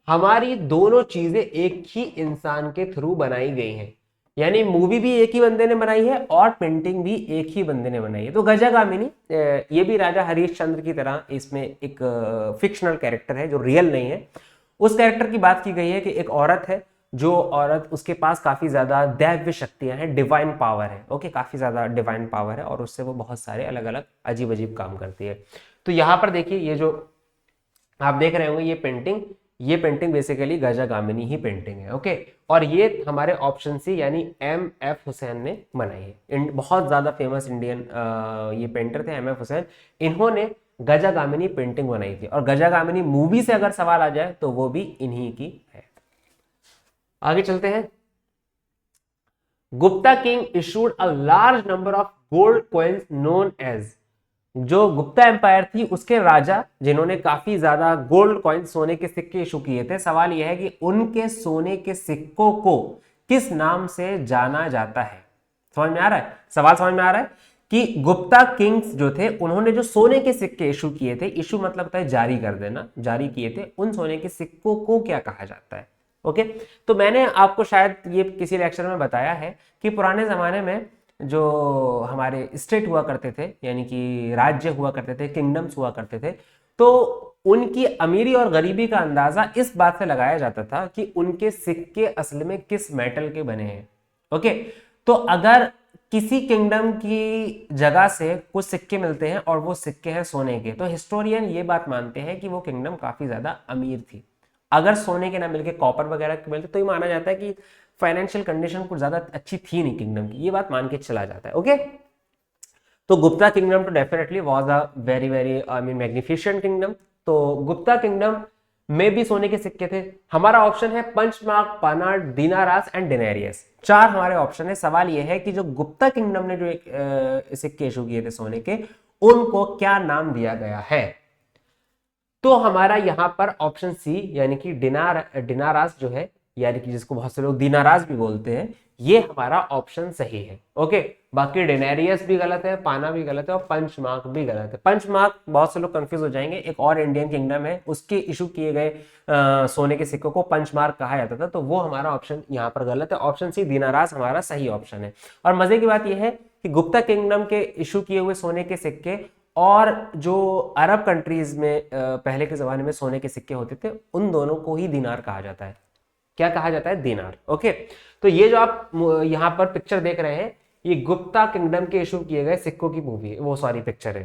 हमारी दोनों चीजें एक ही इंसान के थ्रू बनाई गई हैं, यानी मूवी भी एक ही बंदे ने बनाई है और पेंटिंग भी एक ही बंदे ने बनाई है। तो गजगामिनी ये भी राजा हरीश चंद्र की तरह इसमें एक फिक्शनल कैरेक्टर है जो रियल नहीं है। उस कैरेक्टर की बात की गई है कि एक औरत है, जो औरत, उसके पास काफी ज्यादा दैव्य शक्तियां हैं, डिवाइन पावर है। ओके, काफी ज्यादा डिवाइन पावर है और उससे वो बहुत सारे अलग अलग अजीब अजीब काम करती है। तो यहाँ पर देखिए, ये जो आप देख रहे होंगे ये पेंटिंग बेसिकली गजगामिनी ही पेंटिंग है। ओके, और ये हमारे ऑप्शन सी यानी एम.एफ. हुसैन ने बनाई है। बहुत ज्यादा फेमस इंडियन ये पेंटर थे एम.एफ. हुसैन, इन्होंने गजगामिनी पेंटिंग बनाई थी। और गजगामिनी मूवी से अगर सवाल आ जाए तो वो भी इन्हीं की है। आगे चलते हैं। Gupta king issued a large number of gold coins known as. जो गुप्ता एम्पायर थी उसके राजा, जिन्होंने काफी ज्यादा गोल्ड कॉइन, सोने के सिक्के इशू किए थे, सवाल यह है कि उनके सोने के सिक्कों को किस नाम से जाना जाता है। समझ में आ रहा है, सवाल समझ में आ रहा है कि गुप्ता किंग्स जो थे उन्होंने जो सोने के सिक्के इशू किए थे, इशू मतलब होता है जारी कर देना, जारी किए थे, उन सोने के सिक्कों को क्या कहा जाता है। ओके, तो मैंने आपको शायद ये किसी लेक्चर में बताया है कि पुराने जमाने में जो हमारे स्टेट हुआ करते थे, यानी कि राज्य हुआ करते थे, किंगडम्स हुआ करते थे, तो उनकी अमीरी और गरीबी का अंदाजा इस बात से लगाया जाता था कि उनके सिक्के असल में किस मेटल के बने हैं। ओके, तो अगर किसी किंगडम की जगह से कुछ सिक्के मिलते हैं और वो सिक्के हैं सोने के, तो हिस्टोरियन ये बात मानते हैं कि वो किंगडम काफी ज्यादा अमीर थी। अगर सोने के ना मिलके कॉपर वगैरह के मिलते तो ये माना जाता है कि फाइनेंशियल कंडीशन कुछ ज्यादा अच्छी थी नहीं किंगडम की, ये बात मान के चला जाता है। ओके, तो गुप्ता किंगडम तो definitely was a very very I mean magnificent kingdom. तो गुप्ता किंगडम में भी सोने के सिक्के थे। हमारा ऑप्शन है पंचमार्क, पानार, दीनारास एंड डेनेरियस। 4 हमारे ऑप्शन है। सवाल यह है कि जो गुप्ता किंगडम ने जो एक सिक्के इशू किए थे सोने के, उनको क्या नाम दिया गया है। तो हमारा यहां पर ऑप्शन सी यानी कि डिनारास जो है, यानी कि जिसको बहुत से लोग दीनारास भी बोलते हैं, ये हमारा ऑप्शन सही है। ओके, बाकी डेनेरियस भी गलत है, पाना भी गलत है और पंचमार्क भी गलत है। पंचमार्क बहुत से लोग कंफ्यूज हो जाएंगे, एक और इंडियन किंगडम है, उसके इशू किए गए सोने के सिक्कों को पंचमार्क कहा जाता था, तो वो हमारा ऑप्शन यहाँ पर गलत है। ऑप्शन सी दीनारास हमारा सही ऑप्शन है। और मजे की बात यह है कि गुप्ता किंगडम के इशू किए हुए सोने के सिक्के और जो अरब कंट्रीज में पहले के जमाने में सोने के सिक्के होते थे, उन दोनों को ही दीनार कहा जाता है। क्या कहा जाता है, दीनार। ओके, तो ये जो आप यहाँ पर पिक्चर देख रहे हैं, ये गुप्ता किंगडम के इशू किए गए सिक्कों की मूवी है, वो सॉरी पिक्चर है।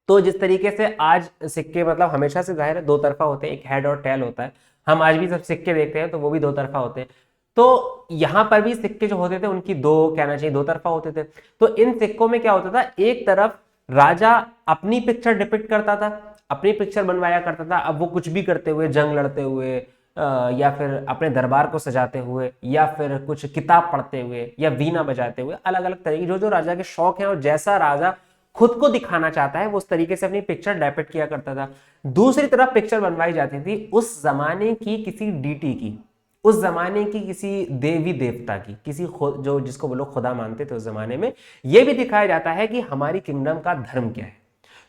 तो जिस तरीके से आज सिक्के मतलब हमेशा से जाहिर है दो तरफा होते हैं, एक हेड और टेल होता है, हम आज भी सब सिक्के देखते हैं तो वो भी दो तरफा होते हैं। तो यहाँ पर भी सिक्के जो होते थे उनकी कहना चाहिए दो तरफा होते थे। तो इन सिक्कों में क्या होता था, एक तरफ राजा अपनी पिक्चर डिपिक्ट करता था, अपनी पिक्चर बनवाया करता था। अब वो कुछ भी करते हुए, जंग लड़ते हुए, या फिर अपने दरबार को सजाते हुए, या फिर कुछ किताब पढ़ते हुए, या वीणा बजाते हुए, अलग अलग तरीके जो जो राजा के शौक हैं और जैसा राजा खुद को दिखाना चाहता है वो उस तरीके से अपनी पिक्चर डिपिक्ट किया करता था। दूसरी तरफ पिक्चर बनवाई जाती थी उस जमाने की किसी डीटी की, उस जमाने की किसी देवी देवता की, किसी जो जिसको वो लोग खुदा मानते थे उस जमाने में। ये भी दिखाया जाता है कि हमारी किंगडम का धर्म क्या है।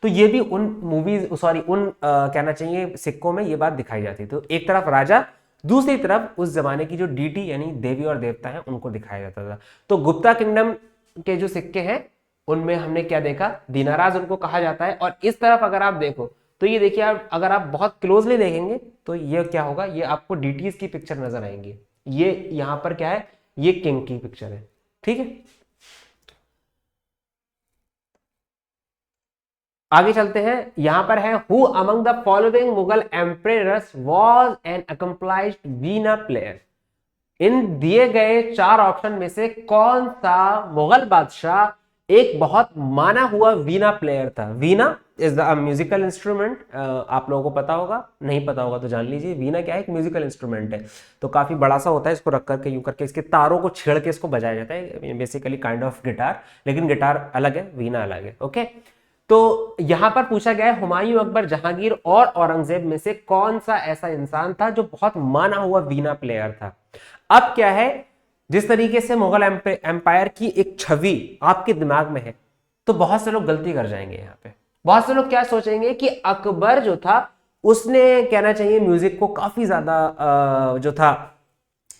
तो ये भी उन मूवीज सॉरी उन कहना चाहिए सिक्कों में ये बात दिखाई जाती। तो एक तरफ राजा, दूसरी तरफ उस जमाने की जो डीटी यानी देवी और देवता है उनको दिखाया जाता था। तो गुप्ता किंगडम के जो सिक्के हैं उनमें हमने क्या देखा, दीनाराज उनको कहा जाता है। और इस तरफ अगर आप देखो तो ये देखिए, आप अगर आप बहुत क्लोजली देखेंगे तो ये क्या होगा, ये आपको डीटीज की पिक्चर नजर आएंगी। ये यहां पर क्या है, ये किंग की पिक्चर है, ठीक है। आगे चलते हैं, यहां पर है who among the following Mughal emperors was an accomplished veena player. इन दिए गए 4 ऑप्शन में से कौन सा मुगल बादशाह एक बहुत माना हुआ वीणा प्लेयर था। वीणा इज द म्यूजिकल इंस्ट्रूमेंट, आप लोगों को पता होगा, नहीं पता होगा तो जान लीजिए। वीणा क्या है, एक म्यूजिकल इंस्ट्रूमेंट है, तो काफी बड़ा सा होता है, इसको रख करके यूं करके इसके तारों को छेड़ के इसको बजाया जाता है, बेसिकली काइंड ऑफ गिटार, लेकिन गिटार अलग है, वीणा अलग है, ओके। तो यहां पर पूछा गया है हुमायूं, अकबर, जहांगीर और औरंगजेब में से कौन सा ऐसा इंसान था जो बहुत माना हुआ वीणा प्लेयर था। अब क्या है, जिस तरीके से मुगल एम्पायर की एक छवि आपके दिमाग में है, तो बहुत से लोग गलती कर जाएंगे यहाँ पे। बहुत से लोग क्या सोचेंगे कि अकबर जो था उसने, कहना चाहिए, म्यूजिक को काफी ज्यादा जो था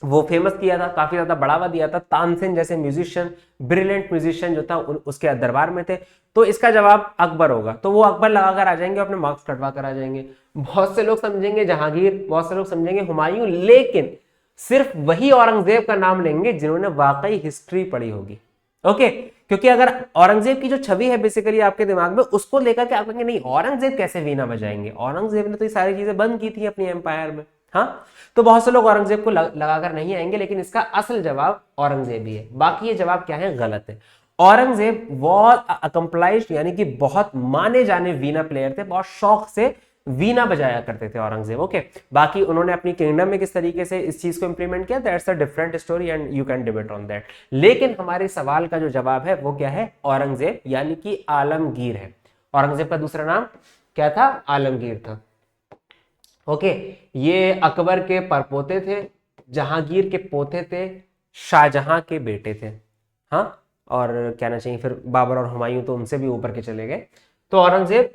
वो फेमस किया था, काफी ज्यादा बढ़ावा दिया था। तानसेन जैसे म्यूजिशियन, ब्रिलियंट म्यूजिशियन जो था उसके दरबार में थे। तो इसका जवाब अकबर होगा, तो वो अकबर लगाकर आ जाएंगे, अपने मार्क्स कटवा कर आ जाएंगे। बहुत से लोग समझेंगे जहांगीर, बहुत से लोग समझेंगे हुमायूं, लेकिन सिर्फ वही औरंगजेब का नाम लेंगे जिन्होंने वाकई हिस्ट्री पढ़ी होगी, ओके। क्योंकि अगर औरंगजेब की जो छवि है बेसिकली आपके दिमाग में, उसको लेकर के आप कहेंगे नहीं औरंगजेब कैसे वीणा बजाएंगे, औरंगजेब ने तो ये सारी चीजें बंद की थी अपनी एम्पायर में, हाँ। तो बहुत से लोग औरंगजेब को लगाकर नहीं आएंगे, लेकिन इसका असल जवाब औरंगजेब ही है। बाकी ये जवाब क्या है, गलत है। औरंगजेब वॉज अकम्प्लाइज्ड यानी कि बहुत माने जाने वीणा प्लेयर थे, बहुत शौक से वीणा बजाया करते थे औरंगजेब, ओके। बाकी उन्होंने अपनी किंगडम में किस तरीके से इस चीज को इंप्लीमेंट किया, that's a different story and you can debate on that. लेकिन हमारे सवाल का जो जवाब है वो क्या है, औरंगजेब यानी कि आलमगीर है। औरंगजेब का दूसरा नाम क्या था, आलमगीर था, ओके। ये अकबर के परपोते थे, जहांगीर के पोते थे, शाहजहां के बेटे थे, हाँ। और कहना चाहिए फिर बाबर और हुमायूं तो उनसे भी ऊपर के चले गए। तो Aurangzeb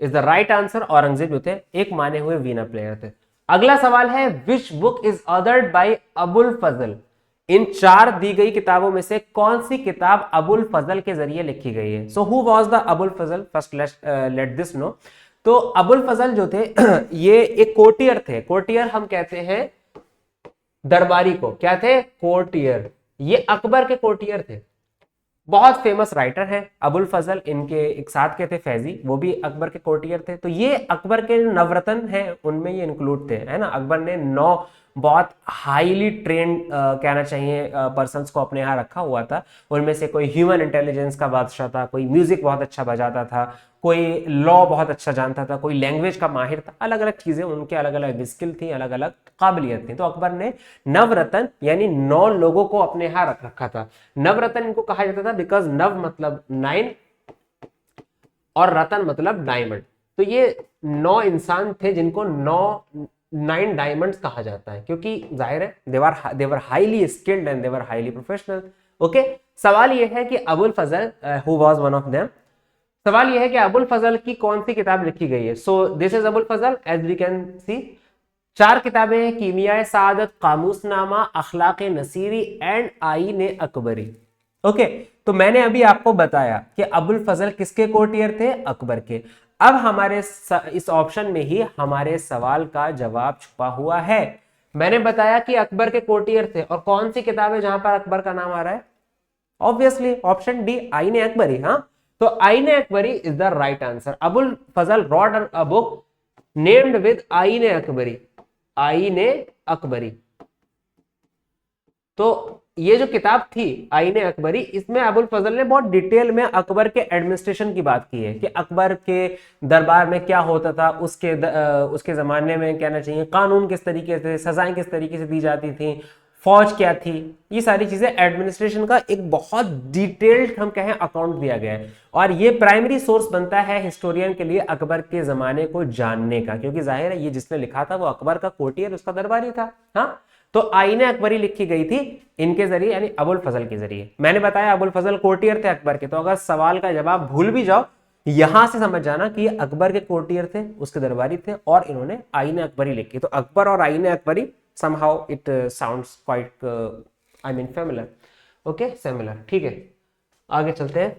is the right answer. Aurangzeb जो थे एक माने हुए वीणा प्लेयर थे। अगला सवाल है, which book is authored by Abul Fazl. इन 4 दी गई किताबों में से कौन सी किताब अबुल फजल के जरिए लिखी गई है। So who was the Abul Fazl, first let this know. तो अबुल फजल जो थे ये एक कोर्टियर थे। कोर्टियर हम कहते हैं दरबारी को, क्या थे, कोर्टियर। ये अकबर के कोर्टियर थे। बहुत फेमस राइटर हैं अबुल फजल, इनके एक साथ के थे फैजी, वो भी अकबर के कोर्टियर थे। तो ये अकबर के नवरत्न हैं, उनमें ये इंक्लूड थे, है ना। अकबर ने 9 बहुत हाईली ट्रेंड कहना चाहिए पर्सन्स को अपने यहाँ रखा हुआ था। उनमें से कोई ह्यूमन इंटेलिजेंस का बादशाह था, कोई म्यूजिक बहुत अच्छा बजाता था, कोई लॉ बहुत अच्छा जानता था, कोई लैंग्वेज का माहिर था। अलग अलग चीजें उनके, अलग अलग स्किल थी, अलग अलग काबिलियत थी। तो अकबर ने नवरत्न यानी 9 लोगों को अपने यहाँ रख रखा था। नवरत्न इनको कहा जाता था बिकॉज नव मतलब 9 और रतन मतलब डायमंड। तो ये 9 इंसान थे जिनको 9 डायमंड्स कहा जाता है, क्योंकि जाहिर है they're highly skilled and they're highly professional, okay. सवाल ये है कि Abul Fazl who was one of them, सवाल यह है कि अबुल फजल की कौन सी किताब लिखी गई है। So this is Abul Fazl, as we can see 4 किताबें हैं, कीमिया सादत, कामूसनामा, अखलाक नसीरी एंड आईन अकबरी, ओके। तो मैंने अभी आपको बताया कि अबुल फजल किसके कोर्टियर थे, अकबर के। अब हमारे इस ऑप्शन में ही हमारे सवाल का जवाब छुपा हुआ है। मैंने बताया कि अकबर के कोर्टियर थे, और कौन सी किताब है जहां पर अकबर का नाम आ रहा है, ऑब्वियसली ऑप्शन डी, आईन अकबरी, हाँ। तो Ain Akbari is the right answer. Abul Fazl wrote a book named with Ain Akbari, आईन अकबरी। तो ये जो किताब थी आईन अकबरी, इसमें अबुल फजल ने बहुत डिटेल में अकबर के एडमिनिस्ट्रेशन की बात की है कि अकबर के दरबार में क्या होता था, उसके जमाने में कहना चाहिए कानून किस तरीके से, सजाएं किस तरीके से दी जाती थी, फौज क्या थी, ये सारी चीजें एडमिनिस्ट्रेशन का एक बहुत डिटेल्ड हम कहें अकाउंट दिया गया है। और ये प्राइमरी सोर्स बनता है हिस्टोरियन के लिए अकबर के जमाने को जानने का, क्योंकि जाहिर है ये जिसने लिखा था वो अकबर का कोर्टियर, उसका दरबारी था, हाँ। तो आईन अकबरी लिखी गई थी इनके जरिए, यानी अबुल फजल के जरिए। मैंने बताया अबुल फजल कोर्टियर थे अकबर के। तो अगर सवाल का जवाब भूल भी जाओ, यहां से समझ जाना कि ये अकबर के कोर्टियर थे, उसके दरबारी थे, और इन्होंने आईन अकबरी लिखी। तो अकबर और Ain Akbari somehow it sounds quite I mean familiar. Okay similar, ठीक है। आगे चलते हैं।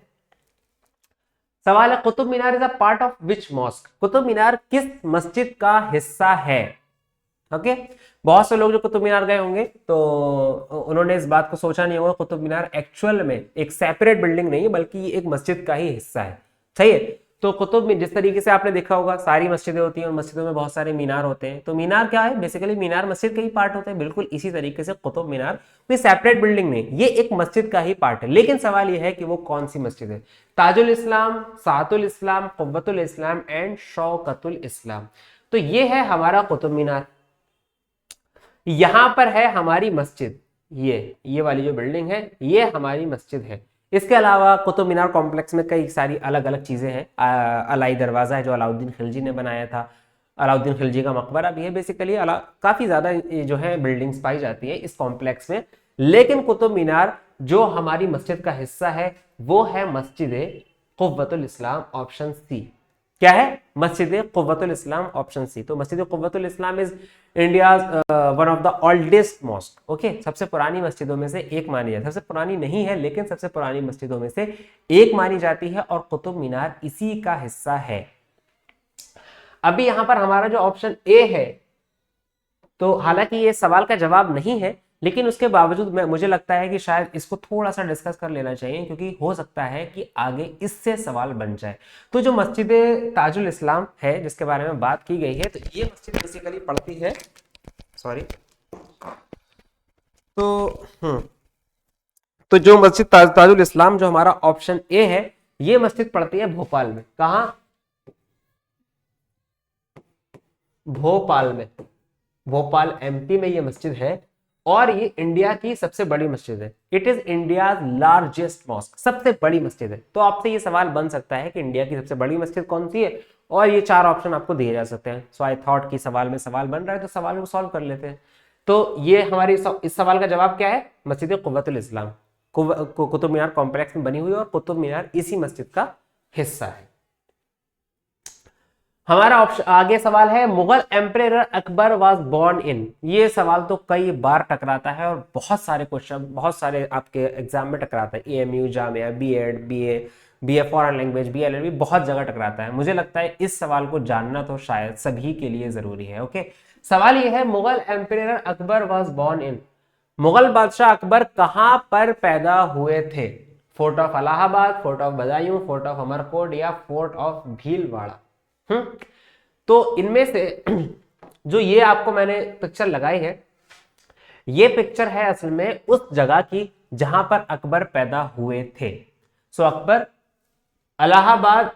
सवाल है Qutub Minar is a part of which mosque? Qutub Minar किस मस्जिद का हिस्सा है? ओके बहुत से लोग जो कुतुब मीनार गए होंगे तो उन्होंने इस बात को सोचा नहीं होगा, कुतुब मीनार एक्चुअल में एक सेपरेट बिल्डिंग नहीं है बल्कि ये एक मस्जिद का ही हिस्सा है। सही है। तो कुतुब में जिस तरीके से आपने देखा होगा सारी मस्जिदें होती हैं और मस्जिदों में बहुत सारे मीनार होते हैं, तो मीनार क्या है? बेसिकली मीनार मस्जिद का ही पार्ट होता है। बिल्कुल इसी तरीके से कुतुब मीनार कोई सेपरेट बिल्डिंग नहीं, ये एक मस्जिद का ही पार्ट है। लेकिन सवाल यह है कि वो कौन सी मस्जिद है? ताजुल इस्लाम, सातुल इस्लाम, कुव्वतुल इस्लाम एंड शौकतुल इस्लाम। तो ये है हमारा कुतुब मीनार, यहां पर है हमारी मस्जिद, ये वाली जो बिल्डिंग है ये हमारी मस्जिद है। इसके अलावा कुतुब मीनार कॉम्प्लेक्स में कई सारी अलग अलग चीजें हैं। अलाई दरवाजा है जो अलाउद्दीन खिलजी ने बनाया था, अलाउद्दीन खिलजी का मकबरा भी है। बेसिकली काफी ज्यादा जो है बिल्डिंग्स पाई जाती है इस कॉम्प्लेक्स में। लेकिन कुतुब मीनार जो हमारी मस्जिद का हिस्सा है वो है मस्जिद कुव्वतुल इस्लाम, ऑप्शन सी। क्या है? मस्जिद कुव्वतुल इस्लाम, ऑप्शन सी। तो Masjid Quwwatul Islam is India one of the oldest mosque. Okay सबसे पुरानी मस्जिदों में से एक मानी जाती है। सबसे पुरानी नहीं है लेकिन सबसे पुरानी मस्जिदों में से एक मानी जाती है और कुतुब मीनार इसी का हिस्सा है। अभी यहां पर हमारा जो ऑप्शन ए है, तो हालांकि ये सवाल का जवाब नहीं है लेकिन उसके बावजूद मुझे लगता है कि शायद इसको थोड़ा सा डिस्कस कर लेना चाहिए क्योंकि हो सकता है कि आगे इससे सवाल बन जाए। तो जो मस्जिद ताजुल इस्लाम है जिसके बारे में बात की गई है, तो ये मस्जिद बेसिकली पड़ती है तो जो मस्जिद ताजुल इस्लाम जो हमारा ऑप्शन ए है, ये मस्जिद पड़ती है भोपाल में। कहां? भोपाल में, भोपाल एमपी में ये मस्जिद है और ये इंडिया की सबसे बड़ी मस्जिद है। It is India largest mosque, सबसे बड़ी मस्जिद है। तो आपसे ये सवाल बन सकता है कि इंडिया की सबसे बड़ी मस्जिद कौन सी है, और ये चार ऑप्शन आपको दिए जा सकते हैं। सो आई थॉट कि सवाल में सवाल बन रहा है तो सवाल को सॉल्व कर लेते हैं। तो ये हमारी इस सवाल का जवाब क्या है? मस्जिद कुव्वतुल इस्लाम कुतुब मीनार कॉम्प्लेक्स में बनी हुई और कुतुब मीनार इसी मस्जिद का हिस्सा है। हमारा ऑप्शन आगे सवाल है Mughal emperor Akbar was born in. ये सवाल तो कई बार टकराता है और बहुत सारे क्वेश्चन बहुत सारे आपके एग्जाम में टकराता है। AMU, Jamia, BEd, BA foreign language, BLLB, बहुत जगह टकराता है। मुझे लगता है इस सवाल को जानना तो शायद सभी के लिए जरूरी है। ओके सवाल ये है Mughal emperor Akbar was born in. Mughal बादशाह अकबर कहां पर पैदा हुए थे? Fort of Allahabad, fort of Badaun, fort of Amarkot या फोर्ट ऑफ भीलवाड़ा? तो इनमें से जो ये आपको मैंने पिक्चर लगाई है, ये पिक्चर है असल में उस जगह की जहां पर अकबर पैदा हुए थे। सो अकबर, इलाहाबाद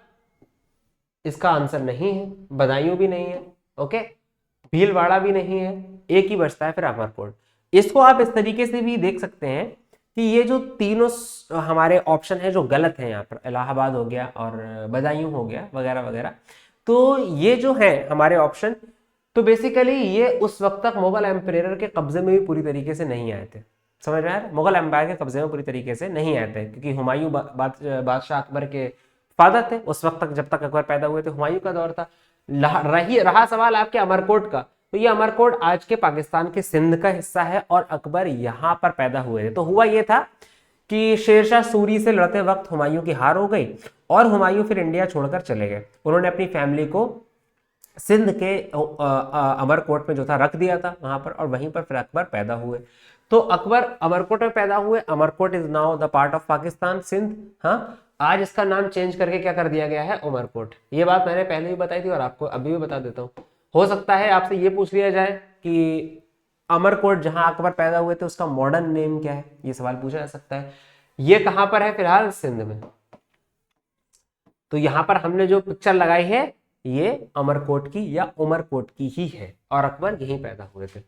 इसका आंसर नहीं है, बदायूं भी नहीं है, ओके, भीलवाड़ा भी नहीं है, एक ही बचता है फिर अमरकोट। इसको आप इस तरीके से भी देख सकते हैं कि ये जो तीनों हमारे ऑप्शन है जो गलत है, यहाँ पर इलाहाबाद हो गया और बदायूं हो गया वगैरह वगैरह, तो ये जो है हमारे ऑप्शन, तो बेसिकली ये उस वक्त तक मुगल एम्परर के कब्जे में भी पूरी तरीके से नहीं आए थे। समझ में आया? मुगल एम्पायर के कब्जे में पूरी तरीके से नहीं आए थे क्योंकि हुमायूं बादशाह अकबर के फादर थे उस वक्त तक, जब तक अकबर पैदा हुए थे हुमायूं का दौर था। रहा सवाल आपके अमरकोट का, तो ये अमरकोट आज के पाकिस्तान के सिंध का हिस्सा है और अकबर यहाँ पर पैदा हुए थे। तो हुआ ये था कि शेरशाह सूरी से लड़ते वक्त हुमायूं की हार हो गई और हुमायूं फिर इंडिया छोड़कर चले गए। उन्होंने अपनी फैमिली को सिंध के अमरकोट में जो था रख दिया था वहां पर, और वहीं पर फिर अकबर पैदा हुए। तो अकबर अमरकोट में पैदा हुए। Amarkot is now the part of Pakistan, Sindh. हाँ, आज इसका नाम चेंज करके क्या कर दिया गया है? उमरकोट। ये बात मैंने पहले भी बताई थी और आपको अभी भी बता देता हूँ। हो सकता है आपसे ये पूछ लिया जाए कि अमरकोट जहां अकबर पैदा हुए थे उसका मॉडर्न नेम क्या है, ये सवाल पूछा जा सकता है। ये कहां पर है? फिलहाल सिंध में। तो यहां पर हमने जो पिक्चर लगाई है ये अमरकोट की या उमरकोट की ही है और अकबर यहीं पैदा हुए थे।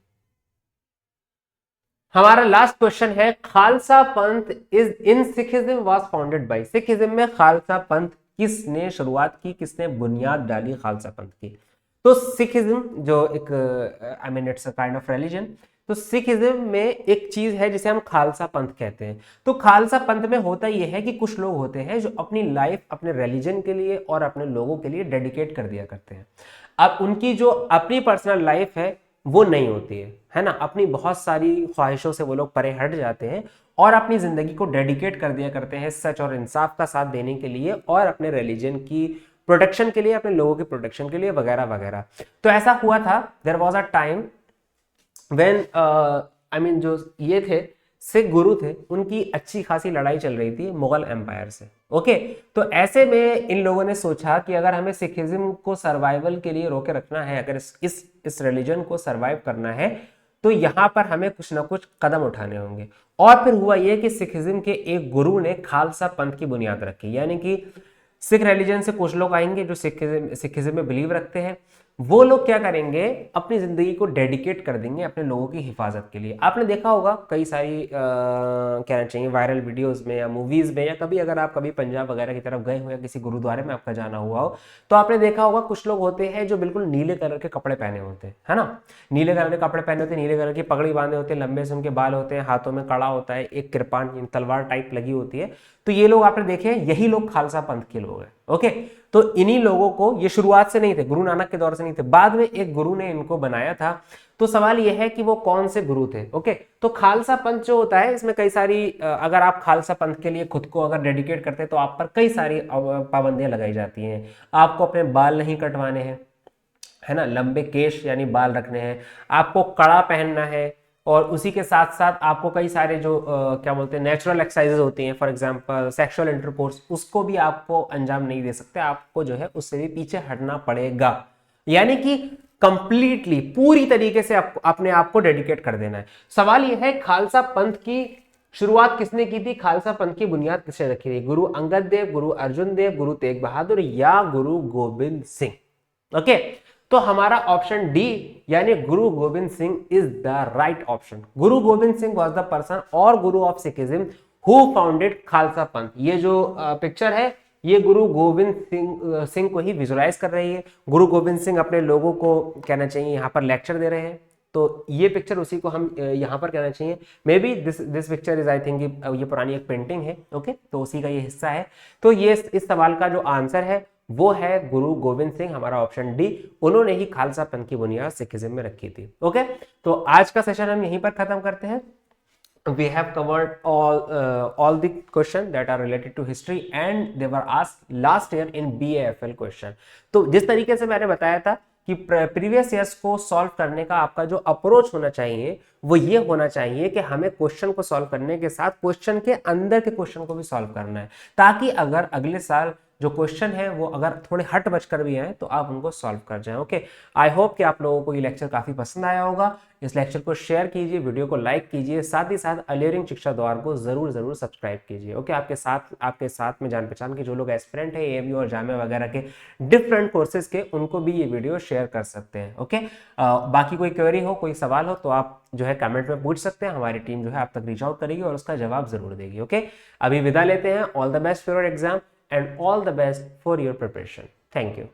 हमारा लास्ट क्वेश्चन है खालसा पंथ is in Sikhism was founded by. Sikhism में खालसा पंथ किसने शुरुआत की, किसने बुनियाद डाली खालसा पंथ की? तो सिखिज्म जो एक I mean it's a kind of religion, तो सिखिज्म में एक चीज है जिसे हम खालसा पंथ कहते हैं। तो खालसा पंथ में होता यह है कि कुछ लोग होते हैं जो अपनी लाइफ अपने रिलीजन के लिए और अपने लोगों के लिए डेडिकेट कर दिया करते हैं। अब उनकी जो अपनी पर्सनल लाइफ है वो नहीं होती है ना। अपनी बहुत सारी ख्वाहिशों से वो लोग परे हट जाते हैं और अपनी जिंदगी को डेडिकेट कर दिया करते हैं सच और इंसाफ का साथ देने के लिए और अपने रिलीजन की प्रोटेक्शन के लिए, अपने लोगों की प्रोटेक्शन के लिए वगैरह वगैरह। तो ऐसा हुआ था, there was a time when I mean जो ये थे सिख गुरु थे, उनकी अच्छी खासी लड़ाई चल रही थी मुगल एम्पायर से। ओके, तो ऐसे में इन लोगों ने सोचा कि अगर हमें सिखिज्म को सर्वाइवल के लिए रोके रखना है, अगर इस रिलीजन को सर्वाइव करना है, तो यहाँ पर हमें कुछ ना कुछ कदम उठाने होंगे। और फिर हुआ ये कि सिखिज्म के एक गुरु ने खालसा पंथ की बुनियाद रखी, यानी कि सिख रिलीजन से कुछ लोग आएंगे जो सिखिज्म में बिलीव रखते हैं। वो लोग क्या करेंगे, अपनी जिंदगी को डेडिकेट कर देंगे अपने लोगों की हिफाजत के लिए। आपने देखा होगा कई सारी कहना चाहिए वायरल वीडियोस में या मूवीज में, या कभी अगर आप कभी पंजाब वगैरह की तरफ गए हो या किसी गुरुद्वारे में आपका जाना हुआ हो, तो आपने देखा होगा कुछ लोग होते हैं जो बिल्कुल नीले कलर के कपड़े पहने होते हैं, है ना। नीले कलर के कपड़े पहने होते हैं, नीले कलर की पगड़ी बांधे होते हैं, लंबे से उनके बाल होते हैं, हाथों में कड़ा होता है, एक कृपान तलवार टाइप लगी होती है। तो ये लोग आपने देखे हैं, यही लोग खालसा पंथ के लोग हैं। ओके, तो इन्हीं लोगों को, ये शुरुआत से नहीं थे, गुरु नानक के दौर से नहीं थे, बाद में एक गुरु ने इनको बनाया था। तो सवाल यह है कि वो कौन से गुरु थे। ओके, तो खालसा पंथ जो होता है, इसमें कई सारी अगर आप खालसा पंथ के लिए खुद को अगर डेडिकेट करते हैं तो आप पर कई सारी पाबंदियां लगाई जाती हैं। आपको अपने बाल नहीं कटवाने हैं, है ना, लंबे केश यानी बाल रखने हैं, आपको कड़ा पहनना है, और उसी के साथ साथ आपको कई सारे जो क्या बोलते हैं नेचुरल एक्सरसाइजेज होती हैं, फॉर एग्जांपल सेक्सुअल इंटरकोर्स, उसको भी आपको अंजाम नहीं दे सकते, आपको जो है उससे भी पीछे हटना पड़ेगा। यानी कि कंप्लीटली पूरी तरीके से अपने आप को डेडिकेट कर देना है। सवाल यह है, खालसा पंथ की शुरुआत किसने की थी, खालसा पंथ की बुनियाद किसने रखी थी? गुरु अंगद देव, गुरु अर्जुन देव, गुरु तेग बहादुर या गुरु गोविंद सिंह। ओके, तो हमारा ऑप्शन डी यानी Guru Gobind Singh is the right option. Guru Gobind Singh was the person और Guru of Sikhism who founded Khalsa Panth. ये जो पिक्चर है, ये गुरु गोविंद सिंह को ही विजुलाइज कर रही है। गुरु गोविंद सिंह अपने लोगों को कहना चाहिए यहाँ पर लेक्चर दे रहे हैं, तो ये पिक्चर उसी को हम यहाँ पर कहना चाहिए। May be this picture is I think, ये पुरानी एक पेंटिंग है। ओके, तो उसी का ये हिस्सा है। तो ये इस सवाल का जो आंसर है वो है गुरु गोविंद सिंह, हमारा ऑप्शन डी। उन्होंने ही खालसा पंथ की बुनियाद सिखिज्म में रखी थी। ओके, तो आज का सेशन हम यहीं पर खत्म करते हैं। We have covered all the question that are related to history and they were asked last year in BAFL question। तो जिस तरीके से मैंने बताया था कि प्रीवियस ईयर्स को सॉल्व करने का आपका जो अप्रोच होना चाहिए वो ये होना चाहिए कि हमें क्वेश्चन को सॉल्व करने के साथ क्वेश्चन के अंदर के क्वेश्चन को भी सॉल्व करना है, ताकि अगर अगले साल जो क्वेश्चन है वो अगर थोड़े हट बच कर भी आए तो आप उनको सॉल्व कर जाएं। ओके, आई होप कि आप लोगों को ये लेक्चर काफी पसंद आया होगा। इस लेक्चर को शेयर कीजिए, वीडियो को लाइक कीजिए, साथ ही साथ अलेयरिंग शिक्षा द्वार को जरूर सब्सक्राइब कीजिए। ओके, आपके साथ में जान पहचान के जो लोग एस्पिरेंट है एएमयू और जामिया वगैरह के डिफरेंट कोर्सेज के, उनको भी ये वीडियो शेयर कर सकते हैं। ओके, बाकी कोई क्वेरी हो, कोई सवाल हो तो आप जो है कमेंट में पूछ सकते हैं, हमारी टीम जो है आप तक रीच आउट करेगी और उसका जवाब जरूर देगी। ओके, अभी विदा लेते हैं। All the best for your exam and all the best for your preparation. Thank you.